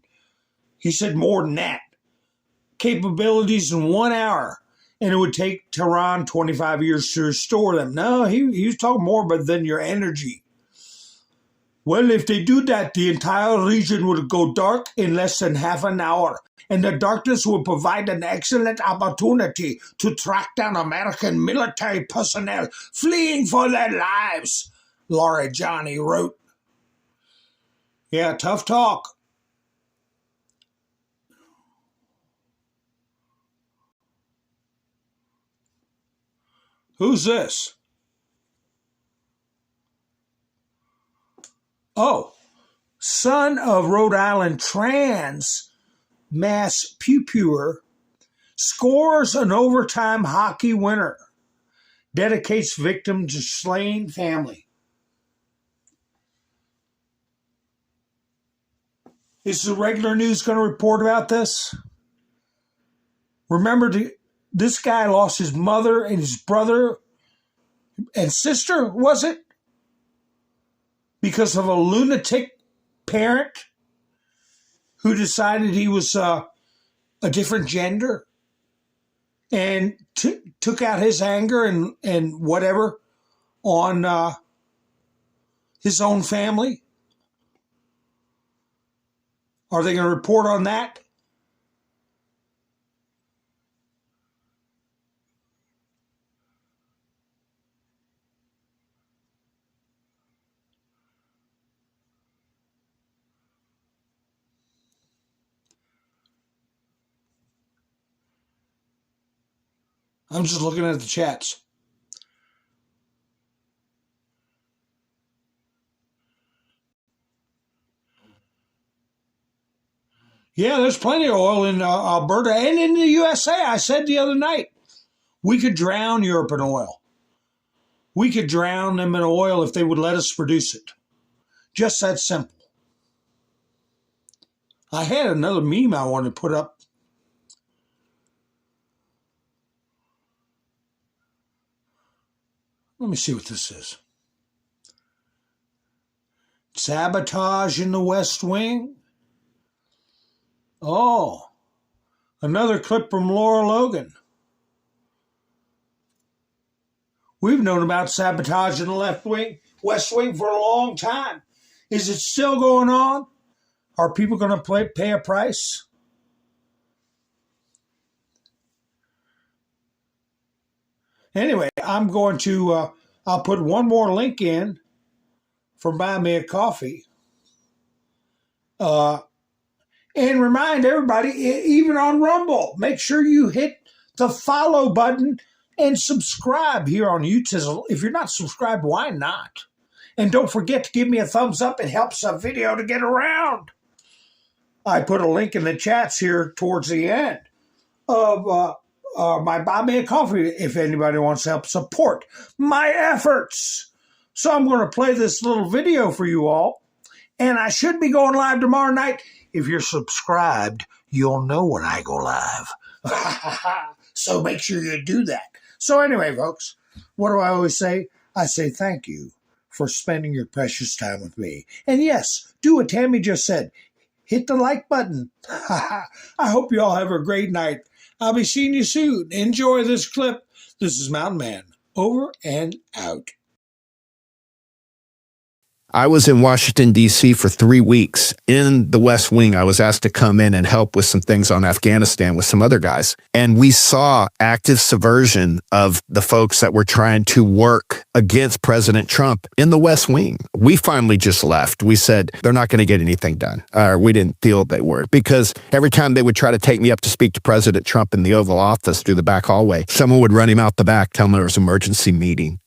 A: He said more than that. Capabilities in 1 hour, and it would take Tehran 25 years to restore them. No, he was talking more about than your energy. Well, if they do that, the entire region would go dark in less than half an hour, and the darkness would provide an excellent opportunity to track down American military personnel fleeing for their lives, Laura Johnny wrote. Yeah, tough talk. Who's this? Oh, son of Rhode Island trans mass pupuer scores an overtime hockey winner, dedicates victim to slain family. Is the regular news going to report about this? Remember, this guy lost his mother and his brother and sister, was it? Because of a lunatic parent who decided he was a different gender and took out his anger and whatever on his own family? Are they going to report on that? I'm just looking at the chats. Yeah, there's plenty of oil in Alberta and in the USA. I said the other night, we could drown Europe in oil. We could drown them in oil if they would let us produce it. Just that simple. I had another meme I wanted to put up. Let me see what this is. Sabotage in the West Wing. Oh, another clip from Laura Logan. We've known about sabotage in the West Wing for a long time. Is it still going on? Are people going to pay a price? Anyway, I'm going to, I'll put one more link in for Buy Me a Coffee. And remind everybody, even on Rumble, make sure you hit the follow button and subscribe here on YouTube. If you're not subscribed, why not? And don't forget to give me a thumbs up. It helps a video to get around. I put a link in the chats here towards the end of my Buy Me a Coffee if anybody wants to help support my efforts. So I'm going to play this little video for you all. And I should be going live tomorrow night. If you're subscribed, you'll know when I go live. So make sure you do that. So anyway, folks, what do I always say? I say thank you for spending your precious time with me. And yes, do what Tammy just said. Hit the like button. I hope you all have a great night. I'll be seeing you soon. Enjoy this clip. This is Mountain Man. Over and out.
O: I was in Washington, D.C. for 3 weeks. In the West Wing, I was asked to come in and help with some things on Afghanistan with some other guys. And we saw active subversion of the folks that were trying to work against President Trump in the West Wing. We finally just left. We said, they're not going to get anything done. We didn't feel they were, because every time they would try to take me up to speak to President Trump in the Oval Office through the back hallway, someone would run him out the back, tell him there was an emergency meeting.